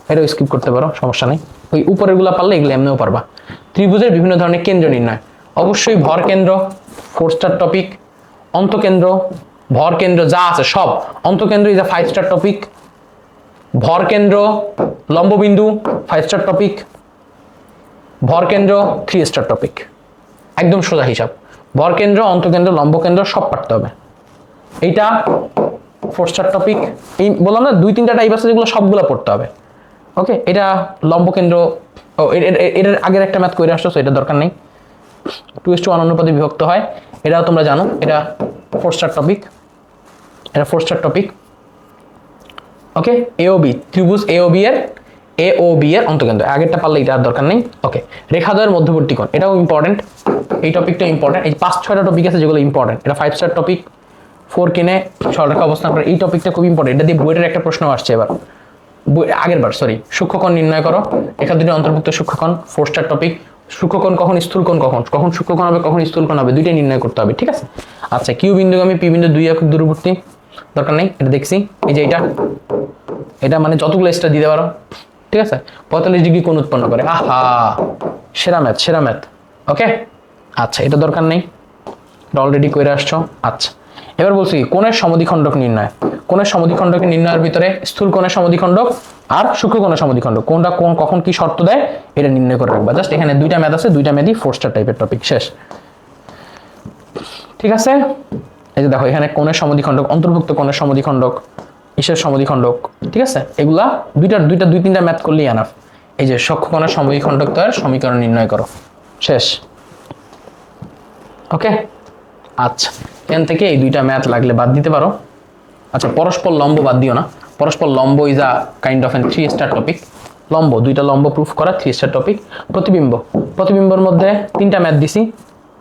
এটাও স্কিপ করতে পারো, সমস্যা নেই। ওই উপরের গুলা পারলে এগুলো এমনিও পারবা। ত্রিভুজের বিভিন্ন ধরনের কেন্দ্র নির্ণয়, অবশ্যই ভর কেন্দ্র 4 স্টার টপিক, অন্তকেন্দ্র, ভর কেন্দ্র যা আছে সব, অন্তকেন্দ্র ইজ আ 5 স্টার টপিক, ভর কেন্দ্র লম্ববিন্দু 5 স্টার টপিক, ভর কেন্দ্র 3 স্টার টপিক, একদম সোজা হিসাব। ভর কেন্দ্র, অন্তকেন্দ্র, লম্বকেন্দ্র সব পারতে হবে। এইটা 4 স্টার টপিক। এই বললাম না 2-3টা টাইপ আছে যেগুলো সবগুলো পড়তে হবে। ওকে, এটা লম্বকেন্দ্র, এটার আগের একটা ম্যাথ করে আসছো, এটা দরকার নেই। 2:1 অনুপাতে বিভক্ত হয়, এটাও তোমরা জানো, এটা 4 স্টার টপিক, এটা 4 স্টার টপিক। ওকে, এওবি, ত্রিভুজ এওবি এর অন্তকেন্দ্র, আগেরটা পারলে এটা আর দরকার নেই। ওকে, রেখাদ্বয়ের মধ্যবর্তী কোণ, এটাও ইম্পর্টেন্ট, এই টপিকটা ইম্পর্টেন্ট। এই 5-6টা টপিক আছে যেগুলো ইম্পর্টেন্ট, এটা 5 স্টার টপিক। 4 কিনে সরলরেখা অবস্থান করে, এই টপিকটা খুব ইম্পর্টেন্ট, এটা দিয়ে বুয়েটের একটা প্রশ্ন আসছে এবার। আগের বার সরি, সূক্ষ্মকোণ নির্ণয় করো, রেখা দুটি অন্তর্ভুক্ত সূক্ষ্মকোণ, 4 স্টার টপিক। সূক্ষ্মকোণ কখন, স্থূলকোণ কখন, কখন সূক্ষ্মকোণ হবে কখন স্থূলকোণ হবে, দুইটাই নির্ণয় করতে হবে, ঠিক আছে। আচ্ছা, কিউ বিন্দুগামী পি বিন্দু 2 একক দূরবর্তী, দরকার নেই, এটা দেখছি। এই যে এটা মানে যতগুলো স্টার দিতে পারো, ঠিক আছে। 45 ডিগ্রি কোণ উৎপন্ন করে, আহা সেরা ম্যাথ, সেরা ম্যাথ। ওকে, আচ্ছা এটা দরকার নেই, এটা অলরেডি করে আসছো। আচ্ছা, এবার বলছি কি, কোণের সমদ্বিখণ্ডক নির্ণয়। কোণের সমদ্বিখণ্ডক নির্ণয়ের ভিতরে স্থূল কোণের সমদ্বিখণ্ডক আর সূক্ষ্ম কোণের সমদ্বিখণ্ডক কোনটা কোন কখন কি শর্ত দেয় এটা নির্ণয় করে রাখবা। জাস্ট এখানে দুইটা ম্যাথ আছে, দুইটা ম্যাথই 4 স্টার টাইপের টপিক, শেষ। ঠিক আছে, এই যে দেখো এখানে কোণের সমদ্বিখণ্ডক, অন্তর্ভুক্ত কোণের সমদ্বিখণ্ডক, ইসের সমদ্বিখণ্ডক, ঠিক আছে। এগুলা দুই তিনটা ম্যাথ করলেই এনাফ। এই যে সূক্ষ্মকোণের সমদ্বিখণ্ডক দ্বয়ের সমীকরণ নির্ণয় করো, শেষ। ওকে, আচ্ছা এখান থেকে এই দুইটা ম্যাথ লাগলে বাদ দিতে পারো। আচ্ছা, পরস্পর লম্ব বাদ দিও না, পরস্পর লম্ব is a kind of N 3 star topic. লম্ব, দুইটা লম্ব প্রুফ করা 3 স্টার টপিক। প্রতিবিম্ব, প্রতিবিম্বর মধ্যে তিনটা ম্যাথ দিছি,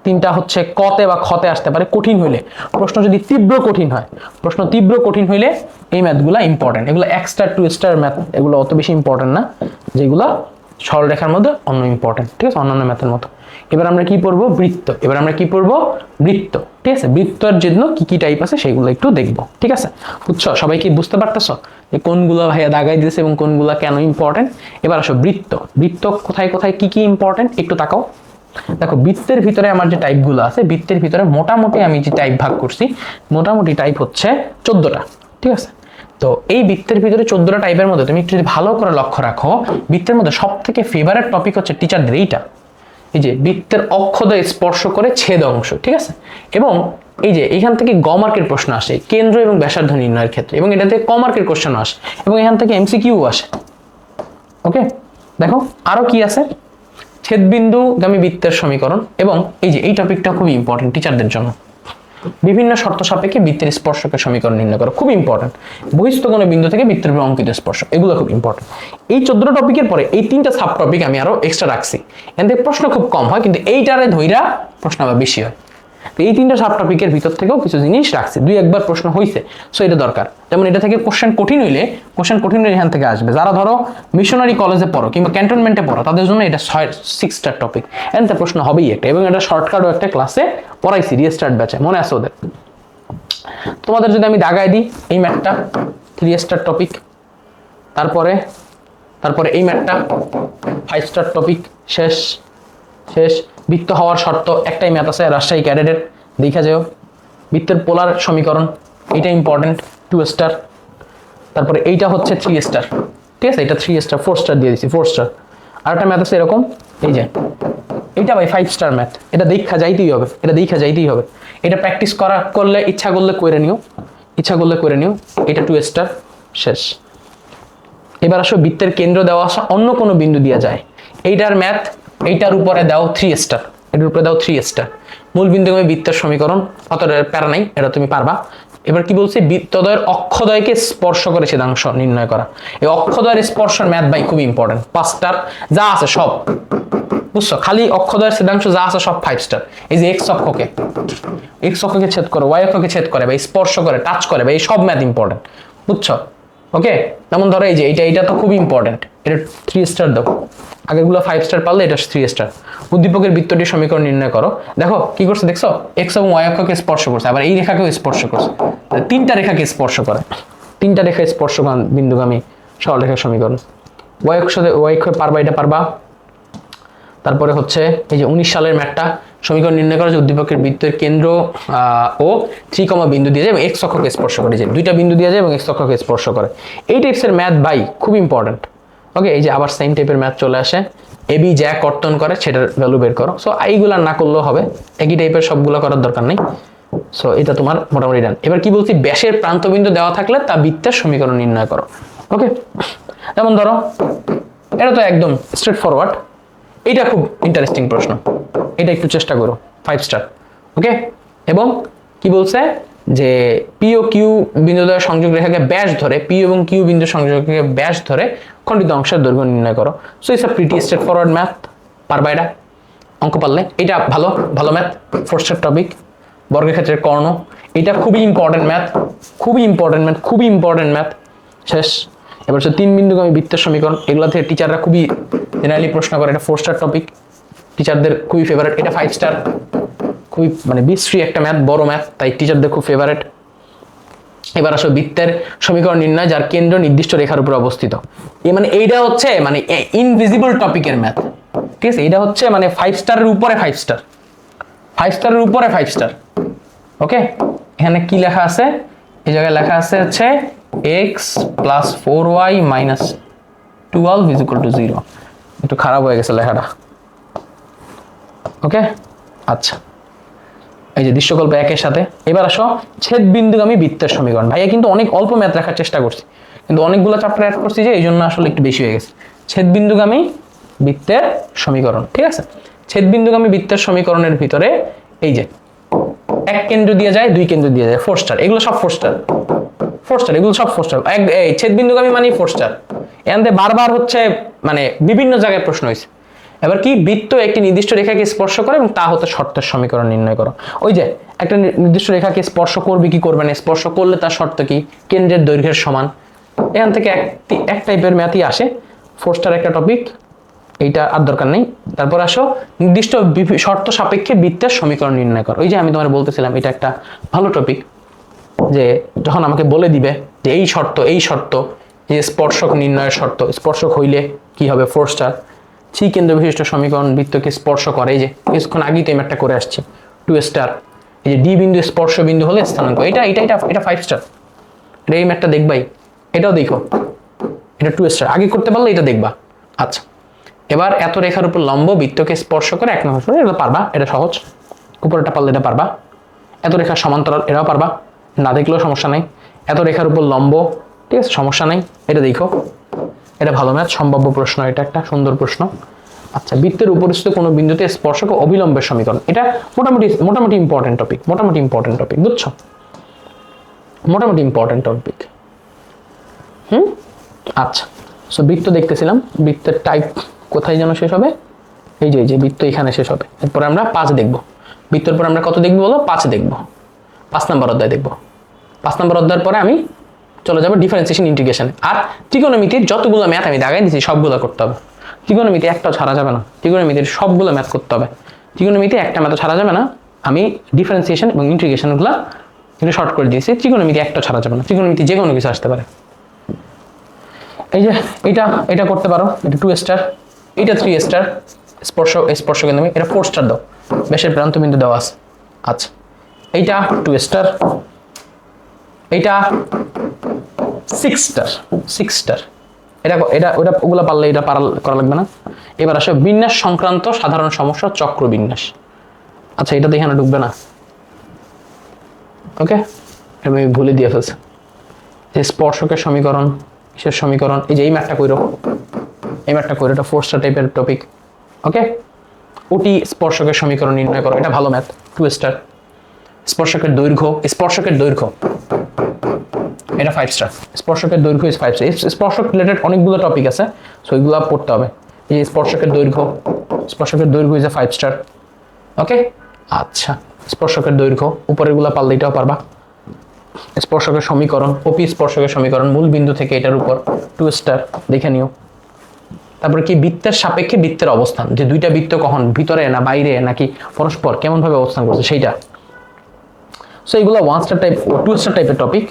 তিনটা হচ্ছে কতে বা খতে আসতে পারে কঠিন হইলে। প্রশ্ন যদি তীব্র কঠিন হয়, প্রশ্ন তীব্র কঠিন হইলে এই ম্যাথগুলো ইম্পর্টেন্ট। এগুলো 1 স্টার 2 স্টার ম্যাথ, এগুলো অত বেশি ইম্পর্টেন্ট না, যেগুলো সরলরেখার মধ্যে অন্য ইম্পর্টেন্ট, ঠিক আছে, অন্যান্য ম্যাথের মতো। এবার আমরা কি পড়বো, বৃত্ত। এবার আমরা কি পড়বো, বৃত্ত, ঠিক আছে। বৃত্তের জন্য কি কি টাইপ আছে সেগুলো একটু দেখবো, ঠিক আছে। বুঝছো, সবাই কি বুঝতে পারতেছো যে কোনগুলো ভাইয়া দাগাই দিয়েছে এবং কোনগুলো কেন ইম্পর্টেন্ট। এবার আসো বৃত্ত। বৃত্ত কোথায় কোথায় কি কি ইম্পর্টেন্ট একটু তাকাও। দেখো বৃত্তের ভিতরে আমার যে টাইপগুলো আছে, বৃত্তের ভিতরে মোটামুটি আমি যে টাইপ ভাগ করছি, মোটামুটি টাইপ হচ্ছে 14টা, ঠিক আছে। তো এই বৃত্তের ভিতরে 14টা টাইপের মধ্যে তুমি একটু যদি ভালো করে লক্ষ্য রাখো, বৃত্তের মধ্যে সব থেকে ফেভারিট টপিক হচ্ছে টিচারদের এইটা, এই যে বৃত্তের অক্ষদ্বয় স্পর্শ করে ছেদ অংশ, ঠিক আছে। এবং এই যে এখান থেকে গ মার্কের প্রশ্ন আসে কেন্দ্র এবং ব্যাসার্ধ নির্ণয়ের ক্ষেত্রে, এবং এটা থেকে ক মার্কের কোশ্চেন আসে, এবং এখান থেকে এমসিকিউ আসে। ওকে, দেখো আরো কি আছে, ছেদবিন্দুগামী বৃত্তের সমীকরণ, এবং এই যে এই টপিকটা খুবই ইম্পর্টেন্ট টিচারদের জন্য। বিভিন্ন শর্ত সাপেক্ষে বৃত্তের স্পর্শকের সমীকরণ নির্ণয় করা খুব ইম্পর্টেন্ট। বহিস্থ কোনো বিন্দু থেকে বৃত্তের উপর অঙ্কিত স্পর্শ, এগুলো খুব ইম্পর্টেন্ট। এই 14টা টপিকের পরে এই 3টা সাব টপিক আমি আরো এক্সট্রা রাখছি, এখান থেকে প্রশ্ন খুব কম হয়, কিন্তু এইটারে ধইরা প্রশ্ন আবার বেশি হয়। তো এই 3টা সাব টপিকের ভিতর থেকেও কিছু জিনিস রাখছি, 2-1বার প্রশ্ন হয়েছে, সো এটা দরকার। যেমন এটা থেকে কোশ্চেন কঠিন হইলে এখান থেকে আসবে। যারা ধরো মিশনারি কলেজে পড়ো কিংবা ক্যান্টনমেন্টে পড়ো, তাদের জন্য এটা 6 স্টার টপিক, এখান থেকে প্রশ্ন হবেই একটা। এবং এটা শর্টকাটও একটা ক্লাসে পড়াইছি রিস্টার্ট ব্যাচে, মনে আছে ওদের। তোমাদের যদি আমি দাগায় দিই এই ম্যাথটা 3 স্টার টপিক, তারপরে এই ম্যাথটা 5 স্টার টপিক, শেষ। বৃত্ত হওয়ার শর্ত একটাই ম্যাথ আছে রাজশাহী ক্যাডেটের, দেখা যাও। বৃত্তের পোলার সমীকরণ, এটা ইম্পর্টেন্ট, 2 স্টার। তারপরে এইটা হচ্ছে 3 স্টার, ঠিক আছে, এটা 3 স্টার, 4 স্টার দিয়ে দিচ্ছি, 4 স্টার। আর একটা ম্যাথ আছে এরকম, এই যে এইটা ভাই 5 স্টার ম্যাথ, এটা দেখা যাইতেই হবে, এটা প্র্যাকটিস করলে ইচ্ছা করলে করে নিও, এটা 2 স্টার, শেষ। এবার আসো বৃত্তের কেন্দ্র দেওয়া আসা অন্য কোনো বিন্দু দেওয়া যায়, এইটার ম্যাথ, এইটার উপরে দাও 3 স্টার, এটার উপরে দাও 3 স্টার। মূল বিন্দুগামী বৃত্তের সমীকরণ, অতটা প্যারা নাই, এটা তুমি পারবা। এবার কি বলছি, বৃত্তদ্বয়ের অক্ষদ্বয়কে স্পর্শ করে ছেদাংশ নির্ণয় করা। এই অক্ষদ্বয়ের স্পর্শের ম্যাথ ভাই খুব ইম্পর্টেন্ট, 5 স্টার যা আছে সব, বুঝছো, খালি অক্ষদ্বয়ের ছেদাংশ যা আছে সব 5 স্টার। এই যে এক্স অক্ষকে ছেদ করে, ওয়াই অক্ষকে ছেদ করে, বা স্পর্শ করে, টাচ করে, বা এই সব ম্যাথ ইম্পর্টেন্ট, বুঝছো। ওকে, যেমন ধরো এই যে এইটা তো খুবই ইম্পর্টেন্ট, এটা 3 স্টার দাও। আগেগুলো 5 স্টার পারলে এটা 3 স্টার। উদ্দীপকের বৃত্তটির সমীকরণ নির্ণয় করো। দেখো কি করছে, দেখছো এক্স এবং ওয়াই অক্ষকে স্পর্শ করছে, আবার এই রেখাকেও স্পর্শ করছে, 3টা রেখাকে স্পর্শ করে, 3টা রেখা স্পর্শকান বিন্দুগামী সরলরেখার সমীকরণ। ওয়াই অক্ষ পারবা, এটা পারবা। তারপরে হচ্ছে এই যে 19 সালের ম্যাথটা, সমীকরণ নির্ণয় করা যে উদ্দীপকের বৃত্তের কেন্দ্র ও 3 বিন্দু দিয়ে যায় এবং এক্স অক্ষকে স্পর্শ করে, যে 2টা বিন্দু দিয়ে যায় এবং এক্স অক্ষকে স্পর্শ করে। এই টাইপসের ম্যাথ ভাই খুব ইম্পর্টেন্ট। ওকে, এই যে আবার সেম টাইপের ম্যাথ চলে আসে, এবি যা কর্তন করে সেটার ভ্যালু বের করো। সো এইগুলা না করলেও হবে, একই টাইপের সবগুলো করার দরকার নেই। সো এটা তোমার মোটামুটি ডান। এবার কি বলছি, ব্যাসের প্রান্তবিন্দু দেওয়া থাকলে তা বৃত্তের সমীকরণ নির্ণয় করো। ওকে, যেমন ধরো এটা তো একদম স্ট্রেট ফরওয়ার্ড, এটা খুব ইন্টারেস্টিং প্রশ্ন, এটা একটু চেষ্টা করো, 5 স্টার। ওকে, এবং কি বলছে যে পি ও কিউ বিন্দুদ্বয় সংযোগ রেখাকে ব্যাস ধরে, পি এবং কিউ বিন্দু সংযোগ রেখাকে ব্যাস ধরে খণ্ডিত অংশের দৈর্ঘ্য নির্ণয় করো। So it's a pretty straight forward math, পারবা এটা, অঙ্ক পারলে এটা ভালো ম্যাথ, 4 স্টার টপিক। বর্গের ক্ষেত্রে কর্ণ, এটা খুবই ইম্পর্টেন্ট ম্যাথ, শেষ। এবার হচ্ছে 3 বিন্দুগামী বৃত্তের সমীকরণ। এগুলো থেকে টিচাররা খুবই জেনারেলি প্রশ্ন করে, এটা 4 স্টার টপিক, টিচারদের খুবই ফেভারিট। এটা 5 স্টার, খুবই মানে বিশ্রী একটা ম্যাথ, বড় ম্যাথ, তাই টিচারদের খুব ফেভারিট। এবার আসো বৃত্তের সমীকরণ নির্ণয় যার কেন্দ্র নির্দিষ্ট রেখার উপর অবস্থিত। মানে এইটা হচ্ছে মানে ইনভিজিবল টপিকের ম্যাথ, ঠিক আছে? এটা হচ্ছে মানে 5 স্টারের উপরে 5 স্টার, 5 স্টারের উপরে 5 স্টার। ওকে, এখানে কি লেখা আছে? এই জায়গায় লেখা আছে হচ্ছে x + 4y - 12 = 0। একটু খারাপ হয়ে গেছে লেখাটা। ওকে, আচ্ছা, এই যে দৃশ্যকল্প 1-এর সাথে। এবার আসো ছেদ বিন্দুগামী বৃত্তের সমীকরণ। ভাইয়া কিন্তু অনেক অল্প ম্যাথ রাখার চেষ্টা করছি, কিন্তু অনেকগুলো চ্যাপ্টার অ্যাড করছি যে এই জন্য আসলে একটু বেশি হয়ে গেছে। ছেদ বিন্দুগামী বৃত্তের সমীকরণ, ঠিক আছে? ছেদ বিন্দুগামী বৃত্তের সমীকরণের ভিতরে এই যে 1 কেন্দ্র দিয়ে যায়, 2 কেন্দ্র দিয়ে যায়, 4 স্টার। এগুলো সব 4 স্টার, 4 স্টার, এগুলো সব 4 স্টার। এই ছেদ বিন্দুগামী মানে 4 স্টার। এখানে বারবার হচ্ছে মানে বিভিন্ন জায়গায় প্রশ্ন হয়েছে। এবার কি, বৃত্ত একটি নির্দিষ্ট রেখাকে স্পর্শ করে এবং তা হতে শর্তের সমীকরণ নির্ণয় করো। ওই যে একটা নির্দিষ্ট রেখাকে স্পর্শ করবে কি করবে না, স্পর্শ করলে তার শর্ত কি, কেন্দ্রের দৈর্ঘ্যের সমান। এখান থেকে এক টাইপের ম্যাথই আসে, 4 স্টার একটা টপিক, এইটা আর দরকার নেই। তারপর আসো নির্দিষ্ট শর্ত সাপেক্ষে বৃত্তের সমীকরণ নির্ণয় করো। ওই যে আমি তোমার বলতেছিলাম এটা একটা ভালো টপিক, যে যখন আমাকে বলে দিবে যে এই শর্ত যে স্পর্শক নির্ণয়ের শর্ত, স্পর্শক হইলে কি হবে, 4 স্টার। সি কেন্দ্র বিশিষ্ট সমীকরণ বৃত্তকে স্পর্শ করে, এই যে কিছুক্ষণ আগেই তো আমি একটা করে আসছি, 2 স্টার। এই যে ডি বিন্দু স্পর্শ বিন্দু হলে স্থানাঙ্ক, এটা 5 স্টার। এটা এই ম্যাথটা দেখবাই, এটাও দেখো, এটা 2 স্টার। আগে করতে পারলে এটা দেখবা। আচ্ছা, এবার এত রেখার উপর লম্ব বৃত্তকে স্পর্শ করে 1 নম্বর, এটা পারবা, এটা সহজ। উপরেটা পারলে এটা পারবা। এত রেখার সমান্তরাল, এটাও পারবা, না দেখলেও সমস্যা নেই। এত রেখার উপর লম্ব, ঠিক আছে, সমস্যা নেই, এটা দেখো, এটা ভালো ম্যাথ, সম্ভাব্য প্রশ্ন, এটা একটা সুন্দর প্রশ্ন। আচ্ছা, বৃত্তের উপরিস্থিত কোনো বিন্দুতে স্পর্শক ও অবিলম্বের সমীকরণ, এটা মোটামুটি ইম্পর্টেন্ট টপিক, বুঝছো? মোটামুটি ইম্পর্টেন্ট টপিক। আচ্ছা, সো বৃত্ত দেখতেছিলাম, বৃত্তের টাইপ কোথায় যেন শেষ হবে, এই যে বৃত্ত এখানে শেষ হবে। এরপরে আমরা 5 দেখবো। বৃত্তের পর আমরা কত দেখবো বলো? 5 দেখবো, 5 নম্বর অধ্যায় দেখবো। 5 নম্বর অধ্যায়ের পরে আমি চলে যাবো ডিফারেন্সিয়েশন, ইন্টিগ্রেশন। আর ত্রিকোণমিতির যতগুলো ম্যাথ আমি দাগাই দিচ্ছি সবগুলো করতে হবে। ত্রিকোণমিতি একটাও ছাড়া যাবে না, ত্রিকোণমিতির সবগুলো ম্যাথ করতে হবে। ত্রিকোণমিতি একটা ম্যাথ ছাড়া যাবে না। আমি ডিফারেন্সিয়েশন এবং ইন্টিগ্রেশনগুলো একটু শর্ট করে দিয়েছি, ত্রিকোণমিতি একটা ছাড়া যাবে না। ত্রিকোণমিতি যে কোনো কিছু আসতে পারে। এই যে এটা করতে পারো, এটা 2 স্টার, এটা 3 স্টার। স্পর্শ কেন্দ্র, এটা 4 স্টার দাও, ব্যাসের প্রান্ত বিন্দু দেওয়া আছে। আচ্ছা, এইটা 2 স্টার, এইটা 6 স্টার। ওগুলো পারলে এটা করা লাগবে না। এবার আসো বিন্যাস সংক্রান্ত সাধারণ সমস্যা, চক্র বিন্যাস। আচ্ছা, এটা তো এখানে ঢুকবে না। ওকে, আমি ভুলে দিয়ে ফেলছি যে স্পর্শকের সমীকরণ, কিসের সমীকরণ, এই যে এই ম্যাথটা কইরো, এটা 4 স্টার টাইপের টপিক। ওকে, ওটি স্পর্শকের সমীকরণ নির্ণয় করো, এটা ভালো ম্যাথ, 2 স্টার। স্পর্শকের দৈর্ঘ্য, এটা 5 স্টার। স্পর্শকের দৈর্ঘ্য ইজ 5 স্টার। স্পর্শক রিলেটেড অনেকগুলো টপিক আছে, সো এগুলো পড়তে হবে। এই স্পর্শকের দৈর্ঘ্য ইজ 5 স্টার। ওকে, আচ্ছা, স্পর্শকের দৈর্ঘ্য উপরেরগুলো পারলে এটাও পারবা। স্পর্শকের সমীকরণ, ওপি স্পর্শকের সমীকরণ মূল বিন্দু থেকে এটার উপর, 2 স্টার, দেখে নিও। তারপরে কি, বৃত্তের সাপেক্ষে বৃত্তের অবস্থান, যে দুইটা বৃত্ত কখন ভিতরে না বাইরে নাকি পরস্পর কেমন ভাবে অবস্থান করছে সেইটা। সো এগুলো 1 স্টার টাইপ, 2 স্টার টাইপের টপিক।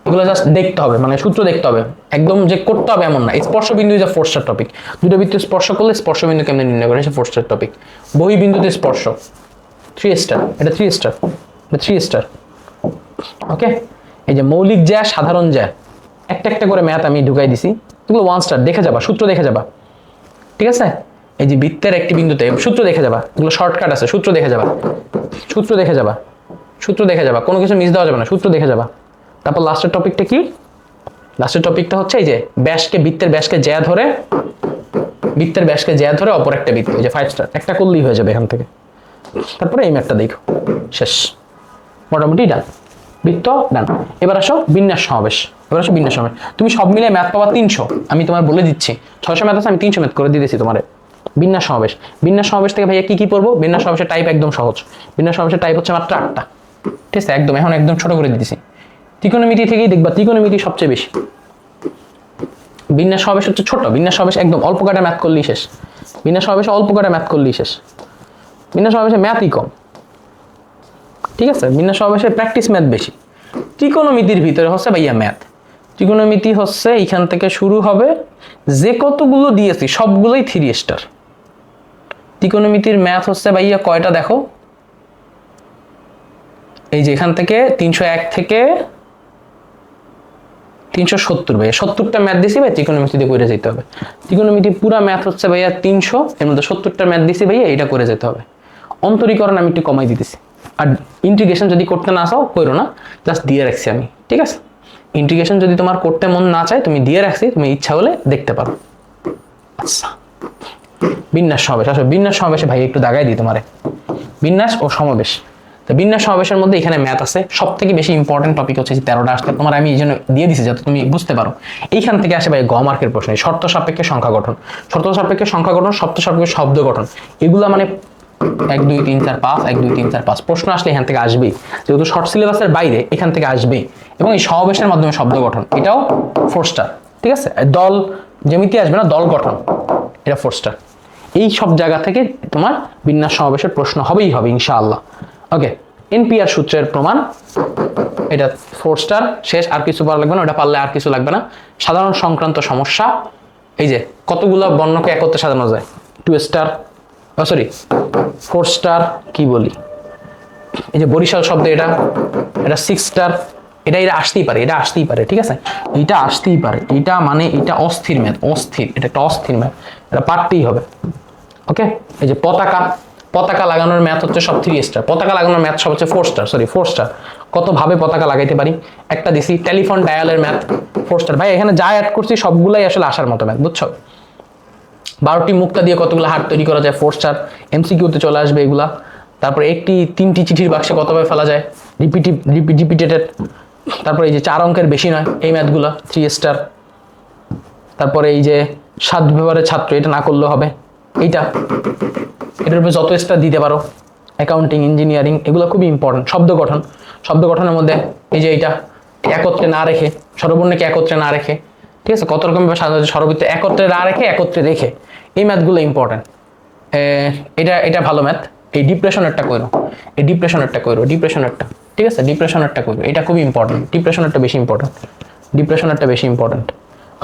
এগুলো জাস্ট দেখতে হবে, মানে সূত্র দেখতে হবে, একদম যে করতে হবে এমন না। স্পর্শ বিন্দু ইজ 4 স্টার টপিক। দুটো বৃত্ত স্পর্শ করলে স্পর্শ বিন্দু কেমনে নির্ণয় করে, 4 স্টার টপিক। বহি বিন্দুতে স্পর্শ, 3 স্টার, এটা 3 স্টার, এটা 3 স্টার। ওকে, এই যে মৌলিক জ্যা, সাধারণ জ্যা, একটা করে ম্যাথ আমি ঢুকাই দিছি, এগুলো 1 স্টার, দেখে যাবা, সূত্র দেখে যাবা, ঠিক আছে? এই যে বৃত্তের একটি বিন্দুতে সূত্র দেখে যাবা, এগুলো শর্টকাট আছে, সূত্র দেখে যাবা, কোনো কিছু মিস দেওয়া যাবে না, সূত্র দেখে যাবা। তারপর লাস্টের টপিকটা কি? লাস্টের টপিকটা হচ্ছে এই যে বৃত্তের ব্যাসকে জ্যা ধরে অপর একটা বৃত্ত, এই যে 5 স্টার, একটা করলেই হয়ে যাবে এখান থেকে। তারপরে এই ম্যাথটা দেখো, শেষ, মোটামুটি ডান, বৃত্ত ডান। এবার আসো বিন্যাস সমাবেশ। তুমি সব মিলে ম্যাথ পাবা 300, আমি তোমার বলে দিচ্ছি। 600 ম্যাথ আছে, আমি 300 ম্যাথ করে দিয়েছি তোমার। বিন্যাস সমাবেশ থেকে ভাইয়া কি পড়বো? বিন্যাস সমাবেশের টাইপ একদম সহজ, বিন্যাস সমাবেশের টাইপ হচ্ছে মাত্র 8টা, ঠিক আছে? একদম ছোট করে দিয়েছি। ত্রিকোণমিতি থেকেই দেখবা, ত্রিকোণমিতি সবচেয়ে বেশি। বিন্যাস সমাবেশ হচ্ছে ছোট, বিন্যাস সমাবেশ একদম অল্প কটা ম্যাথ করলেই শেষ, বিন্যাস সমাবেশে অল্প কটা ম্যাথ করলেই শেষ, বিন্যাস সমাবেশে ম্যাথই কম, ঠিক আছে। বিন্যাস সমাবেশে প্র্যাকটিস ম্যাথ বেশি। ত্রিকোণমিতির ভিতরে হচ্ছে ভাইয়া ম্যাথ, ত্রিকোণমিতি হচ্ছে এইখান থেকে শুরু হবে, যে কতগুলো দিয়েছি সবগুলোই 3 স্টার। ত্রিকোণমিতির ম্যাথ হচ্ছে ভাইয়া কয়টা দেখো, এই যে এখান থেকে 301 থেকে 370 ভাইয়া 70টা ম্যাথ দিছি ভাই, ত্রিকোণমিতিতে করে যেতে হবে। ত্রিকোণমিতি পুরা ম্যাথ হচ্ছে ভাইয়া 300, এর মধ্যে 70টা ম্যাথ দিছি ভাইয়া, এটা করে যেতে হবে। অন্তরীকরণ আমি একটু কমাই দিতেছি, আর ইন্টিগ্রেশন যদি করতে না চাও করো না, জাস্ট দিয়ে রাখছি আমি, ঠিক আছে। ইন্টিগ্রেশন যদি তোমার করতে মন না চায় তুমি দিয়ে রাখছি, তুমি ইচ্ছা হলে দেখতে পারো। আচ্ছা, বিন্যাস সমাবেশ, আসলে বিন্যাস সমাবেশে ভাই একটু দাগাই দিই তোমারে, বিন্যাস ও সমাবেশ। তো বিন্যাস সমাবেশের মধ্যে এখানে ম্যাথ আছে, সব থেকে বেশি ইম্পর্টেন্ট টপিক হচ্ছে 13টা আসতে তোমার আমি এই জন্য দিয়ে দিছি যাতে তুমি বুঝতে পারো। এইখান থেকে আসে ভাই গ মার্কের প্রশ্ন, শর্ত সাপেক্ষে সংখ্যা গঠন, শর্ত সাপেক্ষে সংখ্যা গঠন, শর্ত সাপেক্ষে শব্দ গঠন, এগুলা মানে 1 2 3 4 5 1 2 3 4 5 প্রশ্ন আসলে এখান থেকে আসবেই, যেহেতু শর্ট সিলেবাসের বাইরে এখান থেকে আসবেই। এবং এই সমাবেশের মাধ্যমে শব্দ গঠন, এটাও 4 স্টার, ঠিক আছে। দল জ্যামিতি আসবে না, দল গঠন, এটা 4 স্টার। এই সব জায়গা থেকে তোমার বিন্যাস সমাবেশের প্রশ্ন হবেই হবে ইনশাআল্লাহ। ওকে, এনপিআর সূত্রের প্রমাণ, এটা 4 স্টার, শেষ, আর কিছু পারা লাগবে না, ওটা পারলে আর কিছু লাগবে না। সাধারণ সংক্রান্ত সমস্যা, এই যে কতগুলো বর্ণকে একত্রে সাজানো যায়, 2 স্টার, সরি 4 স্টার, কি বলি, এই যে বরিশাল শব্দ, এটা 6 স্টার, এটা আসতেই পারে, এটা আসতেই পারে, ঠিক আছে, এটা আসতেই পারে, এটা মানে এটা অস্থির ম্যাথ, অস্থির, এটা একটা অস্থির ম্যাথ, এটা পারতেই হবে। ওকে, এই যে পতাকা, পতাকা লাগানোর ম্যাথ হচ্ছে সব 3 স্টার, পতাকা লাগানোর ম্যাথ সব হচ্ছে 4 স্টার, সরি 4 স্টার। কত ভাবে পতাকা লাগাইতে পারি একটা দিছি, টেলিফোন ডায়ালের ম্যাথ 4 স্টার। ভাই এখানে যা অ্যাড করছি সবগুলাই আসলে আসার মতো ম্যাথ, বুঝছো। 12টি মুক্তা দিয়ে কতগুলো হাট তৈরি করা যায়, 4 স্টার, এমসিকিউতে চলে আসবে এগুলা। তারপরে 3টি চিঠির বাক্সে কতভাবে ফেলা যায়, রিপিটেড। তারপরে এই যে 4 অঙ্কের বেশি নয়, এই ম্যাথগুলো 3 স্টার। তারপরে এই যে 7 ব্যবহারের ছাত্র, এটা না করলেও হবে, এটার উপরে যত স্টার দিতে পারো, অ্যাকাউন্টিং, ইঞ্জিনিয়ারিং, এগুলো খুবই ইম্পর্টেন্ট। শব্দ গঠন, শব্দ গঠনের মধ্যে এই যে এইটা একত্রে না রেখে, স্বরবর্ণকে একত্রে না রেখে, ঠিক আছে, কত রকম স্বরবৃত্ত একত্রে না রেখে একত্রে রেখে, এই ম্যাথগুলো ইম্পর্টেন্ট। এটা ভালো ম্যাথ। এই ডিপ্রেশনেরটা করো, এই ডিপ্রেশনেরটা করো, ডিপ্রেশনেরটা, ঠিক আছে, ডিপ্রেশনেরটা করো, এটা খুবই ইম্পর্টেন্ট, ডিপ্রেশনেরটা বেশি ইম্পর্টেন্ট, ডিপ্রেশনেরটা বেশি ইম্পর্টেন্ট।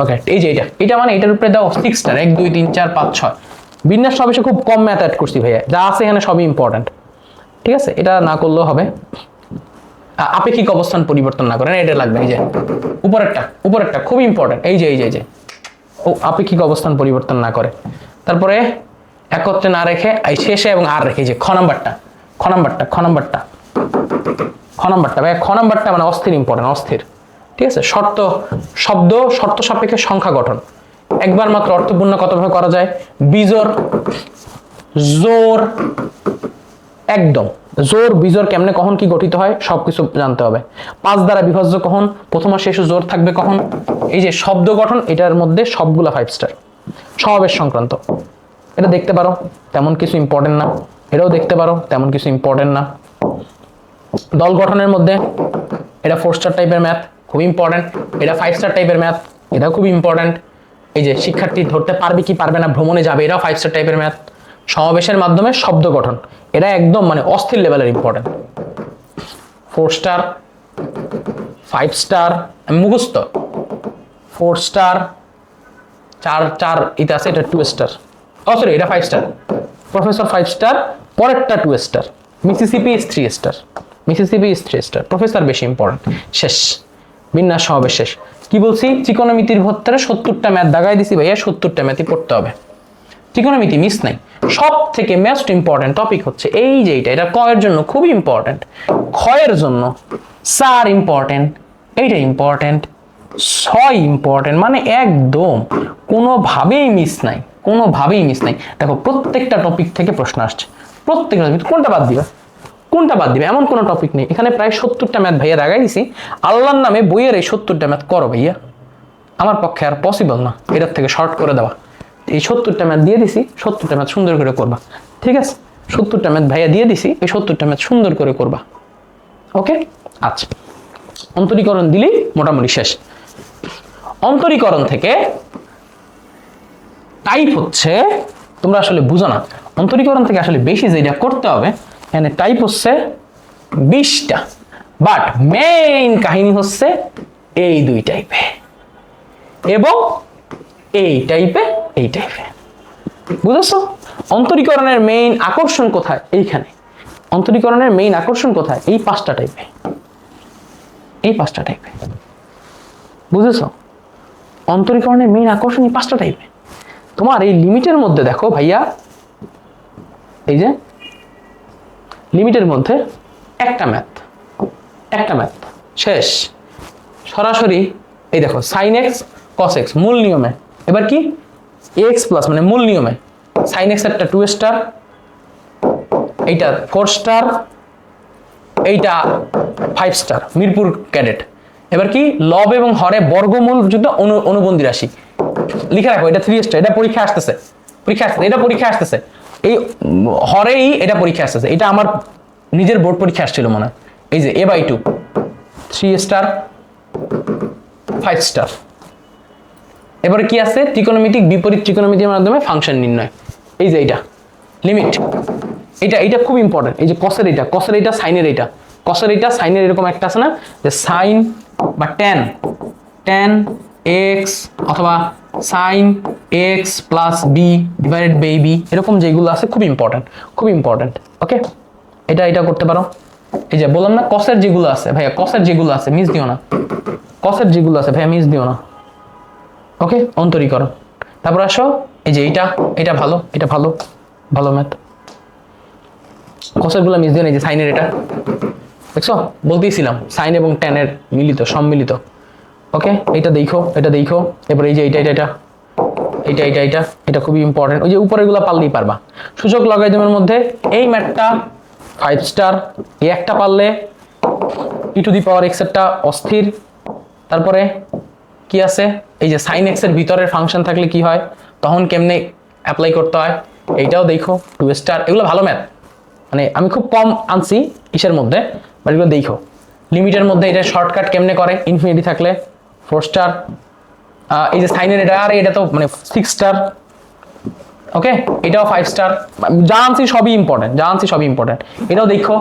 ওকে, এই যে এটা মানে এটার উপরে দাও 6 স্টার, 1 2 3 4 5 6। বিন্যাস সমাবেশে খুব কম ম্যাথ অ্যাড করছি ভাইয়া, যা আছে এখানে সবই ইম্পর্টেন্ট, ঠিক আছে, এটা না করলেও হবে। আপেক্ষিক অবস্থান পরিবর্তন না করেন, এটা লাগবে, এই যে উপরেরটা খুবই ইম্পর্টেন্ট, এই যে ও আপেক্ষিক অবস্থান পরিবর্তন না করে। তারপরে একত্রে না রেখে এই শেষে এবং আর রেখে, যে খ নাম্বারটা ভাই, খ নাম্বারটা মানে অস্থির ইম্পর্টেন্ট, অস্থির, ঠিক আছে। শব্দ শর্ত সাপেক্ষে সংখ্যা গঠন, একবার মাত্র অর্থপূর্ণ কতভাবে করা যায়, বিজোড়, জোর, একদম জোর বিজোড় কেমনে কখন কি গঠিত হয় সবকিছু জানতে হবে। 5 দ্বারা বিভাজ্য কখন, প্রথম আর শেষে জোর থাকবে কখন, এই যে শব্দ গঠন, এটার মধ্যে সবগুলা 5 স্টার। সমাবেশ সংক্রান্ত, এটা দেখতে পারো, তেমন কিছু ইম্পর্টেন্ট না, এটাও দেখতে পারো, তেমন কিছু ইম্পর্টেন্ট না। দল গঠনের মধ্যে এটা 4 স্টার টাইপের ম্যাথ, খুব ইম্পর্টেন্ট। এটা 5 স্টার টাইপের ম্যাথ, এটাও খুব ইম্পর্টেন্ট। এই যে শিক্ষার্থী ধরতে পারবে কি পারবে না, ভ্রমণে যাবে, এটাও 5 স্টার টাইপের ম্যাথ। সমাবেশের মাধ্যমে শব্দ গঠন, এটা একদম মানে অস্থির লেভেলের ইম্পর্টেন্ট। 4 স্টার, 5 স্টার, মুখস্থ 4 স্টার, 4 এটা আছে, এটা 2 স্টার, সরি এটা 5 স্টার, প্রফেসর 5 স্টার, পরেরটা 2 star, Mississippi is 3 star, Mississippi is 3 star, professor বেশি ইম্পর্টেন্ট। শেষ, বিন্যাস সমাবেশ শেষ। কি বলছি, ত্রিকোণমিতির ভেতরে 70টা ম্যাথ দাগাই দিছি ভাইয়া, 70টা ম্যাথই পড়তে হবে, ত্রিকোণমিতি মিস নাই। সব থেকে মোস্ট ইম্পর্টেন্ট টপিক হচ্ছে এই যে এটা কয়ের জন্য খুব ইম্পর্টেন্ট, ক্ষয়ের জন্য 4 ইম্পর্টেন্ট, এইটা ইম্পর্টেন্ট, 6 ইম্পর্টেন্ট, মানে একদম কোনোভাবেই মিস নাই, কোনোভাবেই মিস নাই। দেখো প্রত্যেকটা টপিক থেকে প্রশ্ন আসছে, প্রত্যেকটা টপিক, কোনটা বাদ দিবে এমন কোনো টপিক নেই। এখানে প্রায় 70টা ম্যাথ ভাইয়া দাগাই দিছি, আল্লাহর নামে বইয়ের এই 70টা ম্যাথ করো ভাইয়া, আমার পক্ষে আর পসিবল না এটার থেকে শর্ট করে দেওয়া। এই 70টা ম্যাথ দিয়ে দিছি, 70টা ম্যাথ সুন্দর করে করবা, ঠিক আছে, 70টা ম্যাথ ভাইয়া দিয়ে দিছি, এই 70টা ম্যাথ সুন্দর করে করবা। ওকে, আচ্ছা, অন্তরীকরণ দিলেই মোটামুটি শেষ। অন্তরীকরণ থেকে টাইপ হচ্ছে, তোমরা আসলে বুঝো না, অন্তরীকরণ থেকে আসলে বেশি যেটা করতে হবে, এখানে টাইপ হচ্ছে 20টা, বাট মেইন কাহিনী হচ্ছে এই দুই টাইপে এবং এই টাইপে, এই টাইপে। বুঝেছো? অন্তরীকরণের মেইন আকর্ষণ কোথায়? এইখানে। অন্তরীকরণের মেইন আকর্ষণ কোথায়? এই 5টা টাইপে, এই 5টা টাইপে। বুঝেছো? অন্তরীকরণের মেইন আকর্ষণ এই 5টা টাইপে। তোমার এই লিমিটের মধ্যে দেখো ভাইয়া, এই যে লিমিটের মধ্যে একটা ম্যাথ শেষ, সরাসরি এই দেখো sin x cos x মূল নিয়মে। এবার কি x প্লাস মানে মূল নিয়মে sin x একটা 2 স্টার, এইটা 4 স্টার, এইটা 5 স্টার, মিরপুর ক্যাডেট। এবার কি লব এবং হরে বর্গমূল যুক্ত অনুবন্ধী রাশি লিখে রাখো, এটা 3 স্টার, এটা পরীক্ষা আসতেছে, এটা পরীক্ষা আসতেছে, এই হরেই এটা পরীক্ষা আসতেছে, এটা আমার নিজের বোর্ড পরীক্ষা আসছিল মনে হয়। এই যে a/2 3 স্টার 5 স্টার। এবারে কি আছে? ত্রিকোণমিতিক বিপরীত ত্রিকোণমিতির মাধ্যমে ফাংশন নির্ণয়। এই যে এটা লিমিট, এটা খুব ইম্পর্টেন্ট। এই যে কসের এটা সাইনের এটা, কসের এটা সাইনের, এরকম একটা আছে না যে সাইন বা tan x অথবা sin x plus b divided by b, এরকম যেগুলো আছে খুব ইম্পর্টেন্ট। ওকে, এটা করতে পারো। এই যে বললাম না কসের যেগুলো আছে ভাইয়া, কসের যেগুলো আছে মিস দিও না, কসের যেগুলো আছে ভাইয়া মিস দিও না। ওকে, অন্তরীকরণ। তারপর আসো এই যে এটা ভালো ম্যাথ, কসের গুলো মিস দিও না। এই যে সাইনের এটা দেখছো, বলতেইছিলাম সাইন এবং tan এর মিলিত, সম্মিলিত। ওকে, এটা দেখো। এবার এই যে এটা খুবই ইম্পর্টেন্ট। ওই যে উপরের গুলো পারলেই পারবা। সূচক লগারিদমের মধ্যে এই ম্যাথটা 5 স্টার, এই একটা পারলে e⁻x এরটা অস্থির। তারপরে কি আছে? এই যে sin x এর ভিতরের ফাংশন থাকলে কি হয়, তখন কেমনে অ্যাপ্লাই করতে হয়, এইটাও দেখো 2 স্টার। এগুলো ভালো ম্যাথ, মানে আমি খুব কম আনছি ইসের মধ্যে, বাট এগুলো দেখো। লিমিটের মধ্যে এটা শর্টকাট কেমনে করে, ইনফিনিটি থাকলে 4 স্টার। এই যে সাইনের এটা, আর এটা তো মানে 6 স্টার। ওকে, এটাও 5 স্টার। যা আনছি সবই ইম্পর্টেন্ট, এটাও দেখো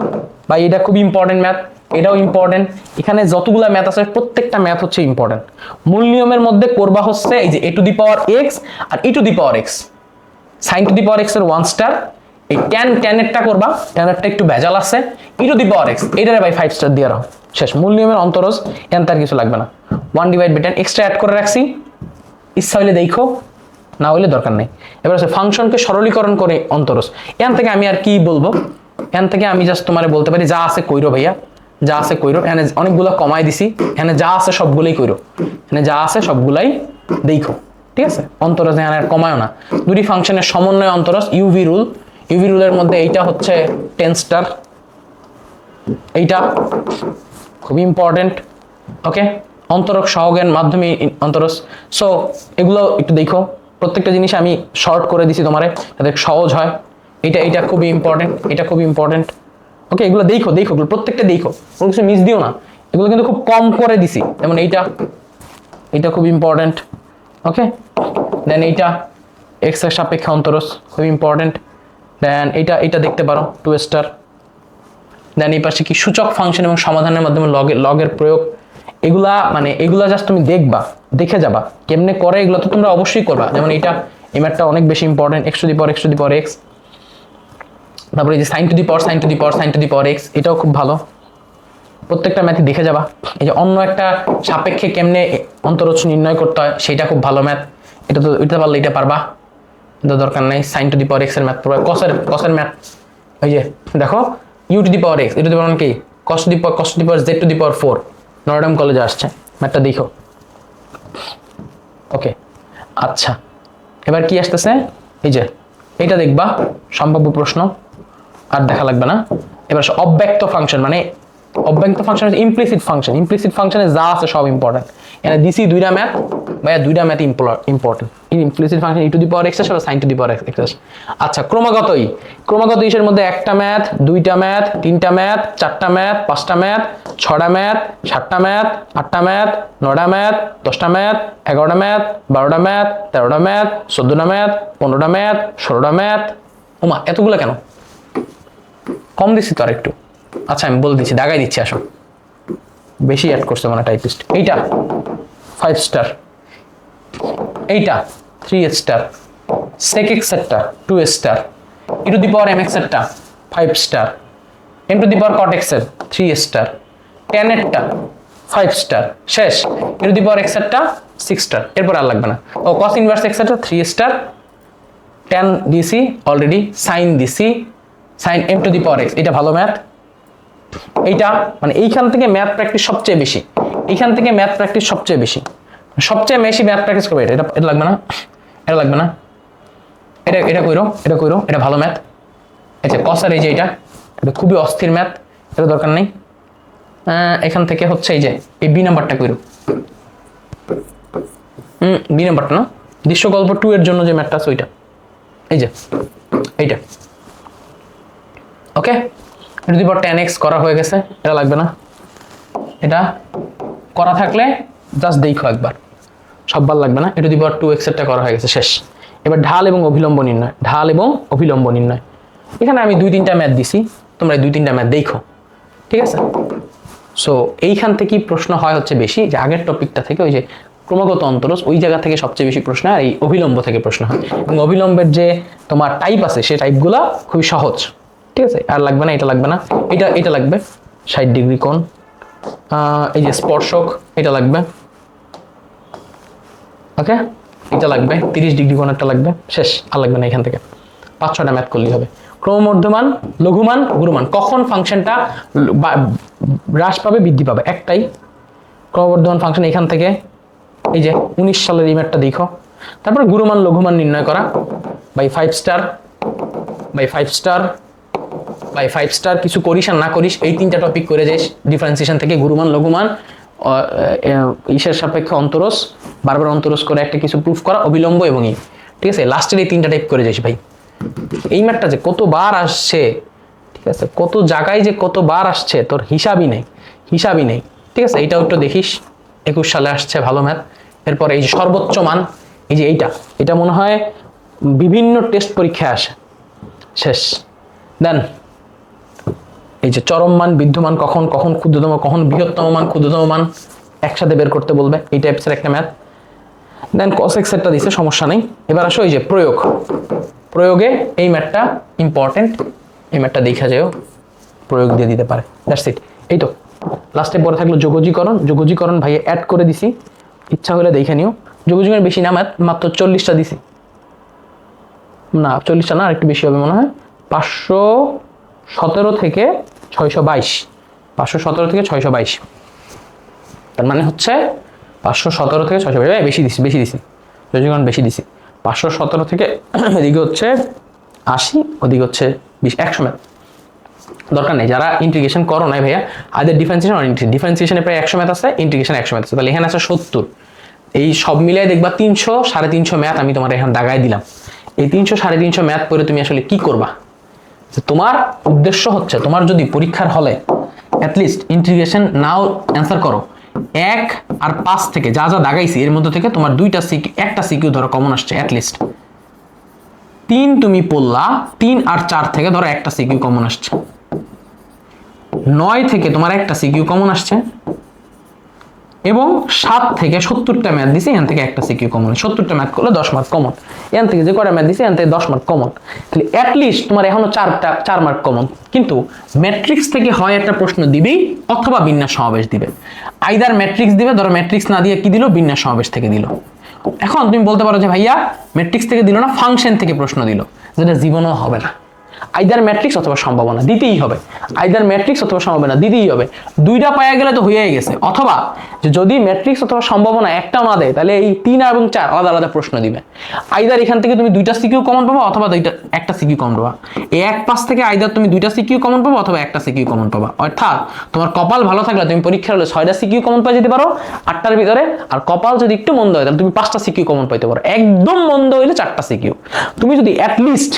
ভাই, এটা খুব ইম্পর্টেন্ট ম্যাথ, এটাও ইম্পর্টেন্ট। এখানে যতগুলা ম্যাথ আছে প্রত্যেকটা ম্যাথ হচ্ছে ইম্পর্টেন্ট। মূল নিয়মের মধ্যে করবা হচ্ছে এই যে a⁻x আর e⁻x, sin⁻x এর 1 স্টার। এই tan এরটা করবা, tan এরটা একটু ভেজাল আছে। e⁻x এটারে ভাই 5 স্টার দিয়ে রাখো, শেষ। মূল নিয়মের অন্তরজ, এখান তার কিছু লাগবে না। 1/10 এক্সট্রা অ্যাড করে রাখছি, ইচ্ছা হইলে দেখো, না হইলে দরকার নেই। এবার আছে ফাংশনকে সরলীকরণ করে অন্তরজ। এখান থেকে আমি আর কি বলবো, এখান থেকে আমি জাস্ট তোমারে বলতে পারি যা আছে কইরো ভাইয়া, যা আছে কইরো। এখানে অনেকগুলো কমাই দিছি, এখানে যা আছে সবগুলোই কইরো, এখানে যা আছে সবগুলাই দেখো, ঠিক আছে? অন্তরজ এখানে আর কমায়ও না। দুটি ফাংশনের সমন্বয় অন্তরজ, ইউভি রুলের মধ্যে এইটা হচ্ছে 10 স্টার, এইটা খুব ইম্পর্টেন্ট। ওকে, অন্তরক সহজ্ঞান মাধ্যমে অন্তরজ। সো এগুলো একটু দেখো, প্রত্যেকটা জিনিস আমি শর্ট করে দিছি তোমারে যাতে সহজ হয়। এটা খুবই ইম্পর্টেন্ট, ওকে, এগুলো দেখো, এগুলো প্রত্যেকটা দেখো, কোনো কিছু মিস দিও না। এগুলো কিন্তু খুব কম করে দিছি, যেমন এইটা খুব ইম্পর্টেন্ট। ওকে, দেন এইটা এক্স এর সাপেক্ষে অন্তরজ খুব ইম্পর্টেন্ট। দেন এটা দেখতে পারো 2 স্টার। দেন এই পাশে কি সূচক ফাংশন এবং সমাধানের মাধ্যমে লগের প্রয়োগ, এগুলা জাস্ট তুমি দেখে যাবা কেমনে করে। এগুলো তো তোমরা অবশ্যই করবা, যেমন এই ম্যাথটা অনেক বেশি ইম্পর্টেন্ট, x⁻x। তারপরে এই যে sin⁻x, এটাও খুব ভালো, প্রত্যেকটা ম্যাথই দেখে যাবা। এই যে অন্য একটা সাপেক্ষে কেমনে অন্তরজ নির্ণয় করতে হয়, সেটা খুব ভালো ম্যাথ। এটা পারলে এটা পারবা, এটা দরকার নাই। sin⁻x এর ম্যাথ পড়বা, cos-এর ম্যাথ। এই যে দেখো u⁻x, কি cos⁻z⁴, নটরডেম কলেজে আসছে, ম্যাথটা দেখো। ওকে, আচ্ছা, এবার কি আসতেছে? এই যে এটা দেখবা, সম্ভাব্য প্রশ্ন, আর দেখা লাগবে না। এবার অব্যক্ত ফাংশন, মানে অব্যক্ত ফাংশন ইমপ্লিসিট ফাংশনে যা আছে সব ইম্পর্টেন্ট। এখানে দিছি 2টা ম্যাথ, ভাইয়া দুইটা math important. Implicit function e to the power x আসে বা sin to the power x আসে। আচ্ছা ক্রমাগত ইসের মধ্যে একটা ম্যাথ, দুইটা ম্যাথ, তিনটা ম্যাথ, চারটা ম্যাথ, পাঁচটা ম্যাথ, ছটা ম্যাথ, সাতটা ম্যাথ, আটটা ম্যাথ, নয়টা ম্যাথ, 10টা ম্যাথ, 11টা ম্যাথ, 12টা ম্যাথ, 13টা ম্যাথ, 14টা ম্যাথ, 15টা ম্যাথ, 16টা ম্যাথ। ওমা এতগুলো কেন? কম দিচ্ছি তো আর একটু। আচ্ছা আমি বলে দিচ্ছি, দাগাই দিচ্ছি, আসো বেশি অ্যাড করছে মানে টাইপিস্ট। এইটা 5 স্টার, এইটা 3 star, sec x এরটা 2 star, e to the power mx এরটা 5 star, m to the power cot x এর 3 স্টার, tan এরটা 5 স্টার, শেষ e to the power x এরটা 6 star. এরপর আর লাগবে না। ও cos inverse x এরটা 3 star, tan দিছি already, sin দিছি, sin m to the power x। এটা ভালো math. এইটা মানে এইখান থেকে ম্যাথ প্র্যাকটিস সবচেয়ে বেশি, এইখান থেকে ম্যাথ প্র্যাকটিস সবচেয়ে বেশি, সবচেয়ে বেশি ম্যাথ প্র্যাকটিস করবে। এটা এটা লাগবে না, এটা লাগবে না, এটা এটা কইরো, এটা কইরো, এটা ভালো ম্যাথ। আচ্ছা কসার এই যে এটা খুবই অস্থির ম্যাথ, এটা দরকার নেই। এখান থেকে হচ্ছে এই যে এই বি নাম্বারটা কইরো, বি নাম্বারটা না, দৃশ্যকল্প 2 এর জন্য যে ম্যাথটা আছে ওইটা, এই যে এইটা। ওকে, e to the power tan x করা হয়ে গেছে, এটা লাগবে না। এটা করা থাকলে জাস্ট দেখো একবার, সববার লাগবে না। e to the power 2x এরটা করা হয়ে গেছে, শেষ। এবার ঢাল এবং অভিলম্ব নির্ণয়, ঢাল এবং অভিলম্ব নির্ণয়। এখানে আমি 2-3টা ম্যাথ দিছি, তোমরা 2-3টা ম্যাথ দেখো, ঠিক আছে? সো এইখান থেকে প্রশ্ন হয় হচ্ছে বেশি, যে আগের টপিকটা থেকে ওই যে ক্রমাগত অন্তরজ ওই জায়গা থেকে সবচেয়ে বেশি প্রশ্ন হয়, এই অভিলম্ব থেকে প্রশ্ন হয়। এবং অভিলম্বের যে তোমার টাইপ আছে সেই টাইপগুলো খুবই সহজ, ঠিক আছে? আর লাগবে না, এটা লাগবে না, এটা এটা লাগবে 60 ডিগ্রি কোণ, এই যে স্পর্শক এটা লাগবে, ওকে, এটা লাগবে 30 ডিগ্রি কোণেরটা লাগবে, শেষ। আর লাগবে না। এখান থেকে 5-6টা ম্যাথ করলেই হবে। ক্রমবর্ধমান, লঘুমান, গুরুমান, কখন ফাংশনটা হ্রাস পাবে বৃদ্ধি পাবে, একটাই ক্রমবর্ধমান ফাংশন। এখান থেকে এই যে 19 সালের এই ম্যাথটা দেখো। তারপরে গুরুমান লঘুমান নির্ণয় করা by 5 star, by 5 star, by 5 star. কিছু করিস আর না করিস এই 3টা টপিক করে যাইস ডিফারেন্সিয়েশন থেকে, গুরুমান লঘুমান, ইসের সাপেক্ষে অন্তরজ, বারবার অন্তরজ করে একটা কিছু প্রুফ করা, অবিলম্ব এবং ই, ঠিক আছে? লাস্টের এই 3টা টাইপ করে যাইস ভাই। এই ম্যাথটা যে কতবার আসছে, ঠিক আছে, কত জায়গায় যে কতবার আসছে তোর হিসাবই নেই, হিসাবই নেই, ঠিক আছে? এইটাও একটু দেখিস, 21 সালে আসছে, ভালো ম্যাথ। এরপর এই যে সর্বোচ্চ মান, এই যে এটা মনে হয় বিভিন্ন টেস্ট পরীক্ষায় আসে, শেষ। দেন এই যে চরম মান, বিদ্যমান, কখন কখন ক্ষুদ্রতম, কখন বৃহত্তম মান, ক্ষুদ্রতম মান একসাথে বের করতে বলবে, এই টাইপসের একটা ম্যাথ। দেন cos x এরটা দিছে, সমস্যা নেই। এবার আসো এই যে প্রয়োগে এই ম্যাথটা ইম্পর্টেন্ট, এই ম্যাথটা দেখা যাও, প্রয়োগ দিয়ে দিতে পারে, দ্যাটস ইট। এই তো লাস্টে পরে থাকলো যোগজীকরণ ভাই অ্যাড করে দিছি, ইচ্ছা হলে দেখে নিও। যোগজীকরণ বেশি না ম্যাথ, মাত্র 40টা দিছি, না 40টা না, আর একটু বেশি হবে মনে হয়, 517 থেকে 622, 517 থেকে 622, তার মানে হচ্ছে 517 থেকে 622, বেশি দিছি যোগজীকরণ বেশি দিছি। 517 থেকে এদিকে হচ্ছে 80, ওদিকে হচ্ছে 20, 100 ম্যাথ দরকার নেই। যারা ইন্টিগ্রেশন করো নাই ভাইয়া, আদের ডিফারেন্সিয়েশন আর ডিফারেন্সিয়েশনে প্রায় 100 ম্যাথ আছে, ইন্টিগ্রেশন 100 ম্যাথ আছে, তাহলে এখানে আছে 70। এই সব মিলিয়ে দেখবা 300 350 ম্যাথ আমি তোমার এখানে দাগাই দিলাম। এই 300 350 ম্যাথ পড়ে তুমি আসলে কি করবা? তোমার উদ্দেশ্য হচ্ছে, তোমার যদি পরীক্ষার হলে অ্যাটলিস্ট ইন্টিগ্রেশন নাও অ্যান্সার করো, 1 আর 5 থেকে যা যা দাগাইছি এর মধ্যে থেকে তোমার একটা সিকিউ ধরো কমন আসছে, অ্যাটলিস্ট 3 তুমি পড়লা, 3 আর 4 থেকে ধরো একটা সিকিউ কমন আসছে, 9 থেকে তোমার একটা সিকিউ কমন আসছে, এবং 7 থেকে 70টা ম্যাথ দিছি, এখান থেকে একটা সিকিউ কমন। 70টা ম্যাথ করলে 10 মার্ক কমন, এখান থেকে যে কয়টা ম্যাথ দিছি এখান থেকে 10 মার্ক কমন, তাহলে অ্যাটলিস্ট তোমার এখনো 4 মার্ক কমন। কিন্তু ম্যাট্রিক্স থেকে হয় একটা প্রশ্ন দিবেই, অথবা বিন্যাস সমাবেশ দিবে। আইদার ম্যাট্রিক্স দিবে, ধরো ম্যাট্রিক্স না দিয়ে কি দিল, বিন্যাস সমাবেশ থেকে দিল। এখন তুমি বলতে পারো যে ভাইয়া ম্যাট্রিক্স থেকে দিল না, ফাংশন থেকে প্রশ্ন দিল, যেটা জীবনেও হবে না। আইদার ম্যাট্রিক্স অথবা সম্ভাবনা দিতেই হবে, আইদার ম্যাট্রিক্স অথবা সম্ভাবনা দিতেই হবে। দুইটা পাওয়া গেলে তো হয়েই গেছে। অথবা যে যদি ম্যাট্রিক্স অথবা সম্ভাবনা একটাও না দেয় তাহলে এই 3 এবং 4 আলাদা আলাদা প্রশ্ন দিবে। আইদার এখান থেকে তুমি দুইটা সিকিউ কমন পাবা অথবা একটা সিকিউ কমন পাবা। এই এক পাশ থেকে আইদার তুমি দুইটা সিকিউ কমন পাবা অথবা একটা সিকিউ কমন পাবা। অর্থাৎ তোমার কপাল ভালো থাকলে তুমি পরীক্ষার হলে 6টা সিকিউ কমন পাই যেতে পারো 8টার ভিতরে, আর কপাল যদি একটু মন্দ হয় তাহলে তুমি 5টা সিকিউ কমন পাইতে পারো। একদম মন্দ হইলে 4টা সিকিউ। তুমি যদি অ্যাটলিস্ট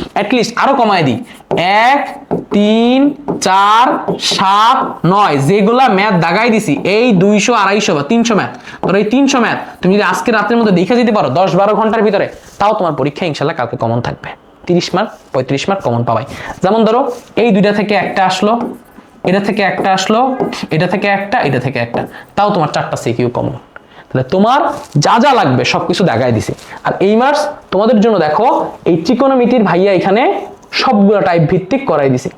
আরো কমায় দিই 1 3 4 7 9 যেগুলা ম্যাথ দাগাই দিছি, এই 200 250 বা 300 ম্যাথ, ধরো এই 300 ম্যাথ তুমি যদি আজকে রাতের মধ্যে দেখে যেতে পারো 10-12 ঘন্টার ভিতরে, তাও তোমার পরীক্ষা ইনশাল্লাহ কালকে কমন থাকবে। 30 মার্ক 35 মার্ক কমন পাবাই। যেমন ধরো এই দুইটা থেকে একটা আসলো, এটা থেকে একটা আসলো, এটা থেকে একটা, এটা থেকে একটা, তাও তোমার 4টা সিকিউ কমন। তাহলে তোমার যা যা লাগবে সবকিছু দেখাই দিছে। আর এই মার্কস তোমাদের জন্য দেখো এই ত্রিকোণমিতির ভাইয়া এখানে সবগুলো টাইপ ভিত্তিক করাই দিছে।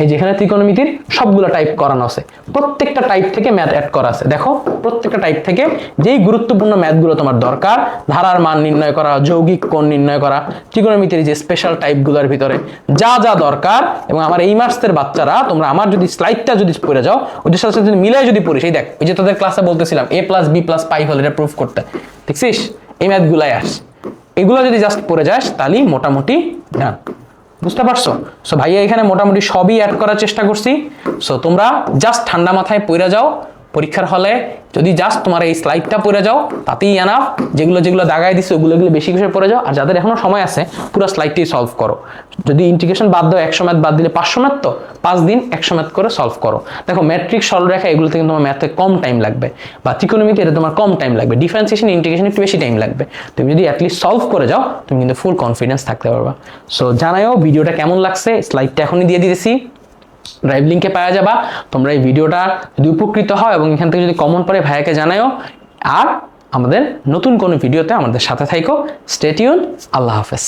এই যেখানে ত্রিকোণমিতির সবগুলো টাইপ করানো আছে, প্রত্যেকটা টাইপ থেকে ম্যাথ অ্যাড করা আছে। দেখো প্রত্যেকটা টাইপ থেকে যেই গুরুত্বপূর্ণ ম্যাথগুলো তোমার দরকার, ধারার মান নির্ণয় করা, যৌগিক কোণ নির্ণয় করা, ত্রিকোণমিতির যে স্পেশাল টাইপগুলোর ভিতরে যা যা দরকার। এবং আমার এই মার্কসের বাচ্চারা তোমরা আমার যদি স্লাইডটা যদি পড়ে যাও, ওদের সাথে যদি মিলাই যদি পড়িস, এই দেখ ওই যে তোদের ক্লাসে বলতেছিলাম a+b+π হল, এটা প্রুফ করতে, দেখছিস এই ম্যাথগুলাই আস, এগুলো যদি জাস্ট পড়ে যাস তাহলেই মোটামুটি না, বুঝতে পারছো? সো ভাইয়া এখানে মোটামুটি সবই অ্যাড করার চেষ্টা করছি। সো তোমরা জাস্ট ঠান্ডা মাথায় পড়ে যাও পরীক্ষার হলে, যদি জাস্ট তোমার এই স্লাইডটা পড়ে যাও তাতেই এনাফ। যেগুলো যেগুলো দাগাই দিচ্ছে ওগুলো বেশি করে পড়ে যাও। আর যাদের এখনো সময় আছে পুরো স্লাইডটাই সলভ করো। যদি ইন্টিগ্রেশন বাদ দাও 100 ম্যাথ বাদ দিলে 500 ম্যাথ, তো 5 দিন 100 ম্যাথ করে সলভ করো। দেখো ম্যাট্রিক সরলরেখা এগুলো থেকে তোমার ম্যাথে কম টাইম লাগবে, বা ত্রিকোণমিতি এটা তোমার কম টাইম লাগবে, ডিফারেন্সিয়েশন ইন্টিগ্রেশন একটু বেশি টাইম লাগবে। তুমি যদি অ্যাটলিস্ট সলভ করে যাও তুমি কিন্তু ফুল কনফিডেন্স থাকতে পারবা। সো জানাও ভিডিওটা কেমন লাগছে, স্লাইডটা এখনই দিয়ে দিতেছি, ড্রাইভ লিঙ্কে পাওয়া যাবা। তোমরা এই ভিডিওটা যদি উপকৃত হও এবং এখান থেকে যদি কমন পড়ে ভাইয়াকে জানাও। আর আমাদের নতুন কোনো ভিডিওতে আমাদের সাথে থাইকো। Stay tune. আল্লাহ হাফেজ।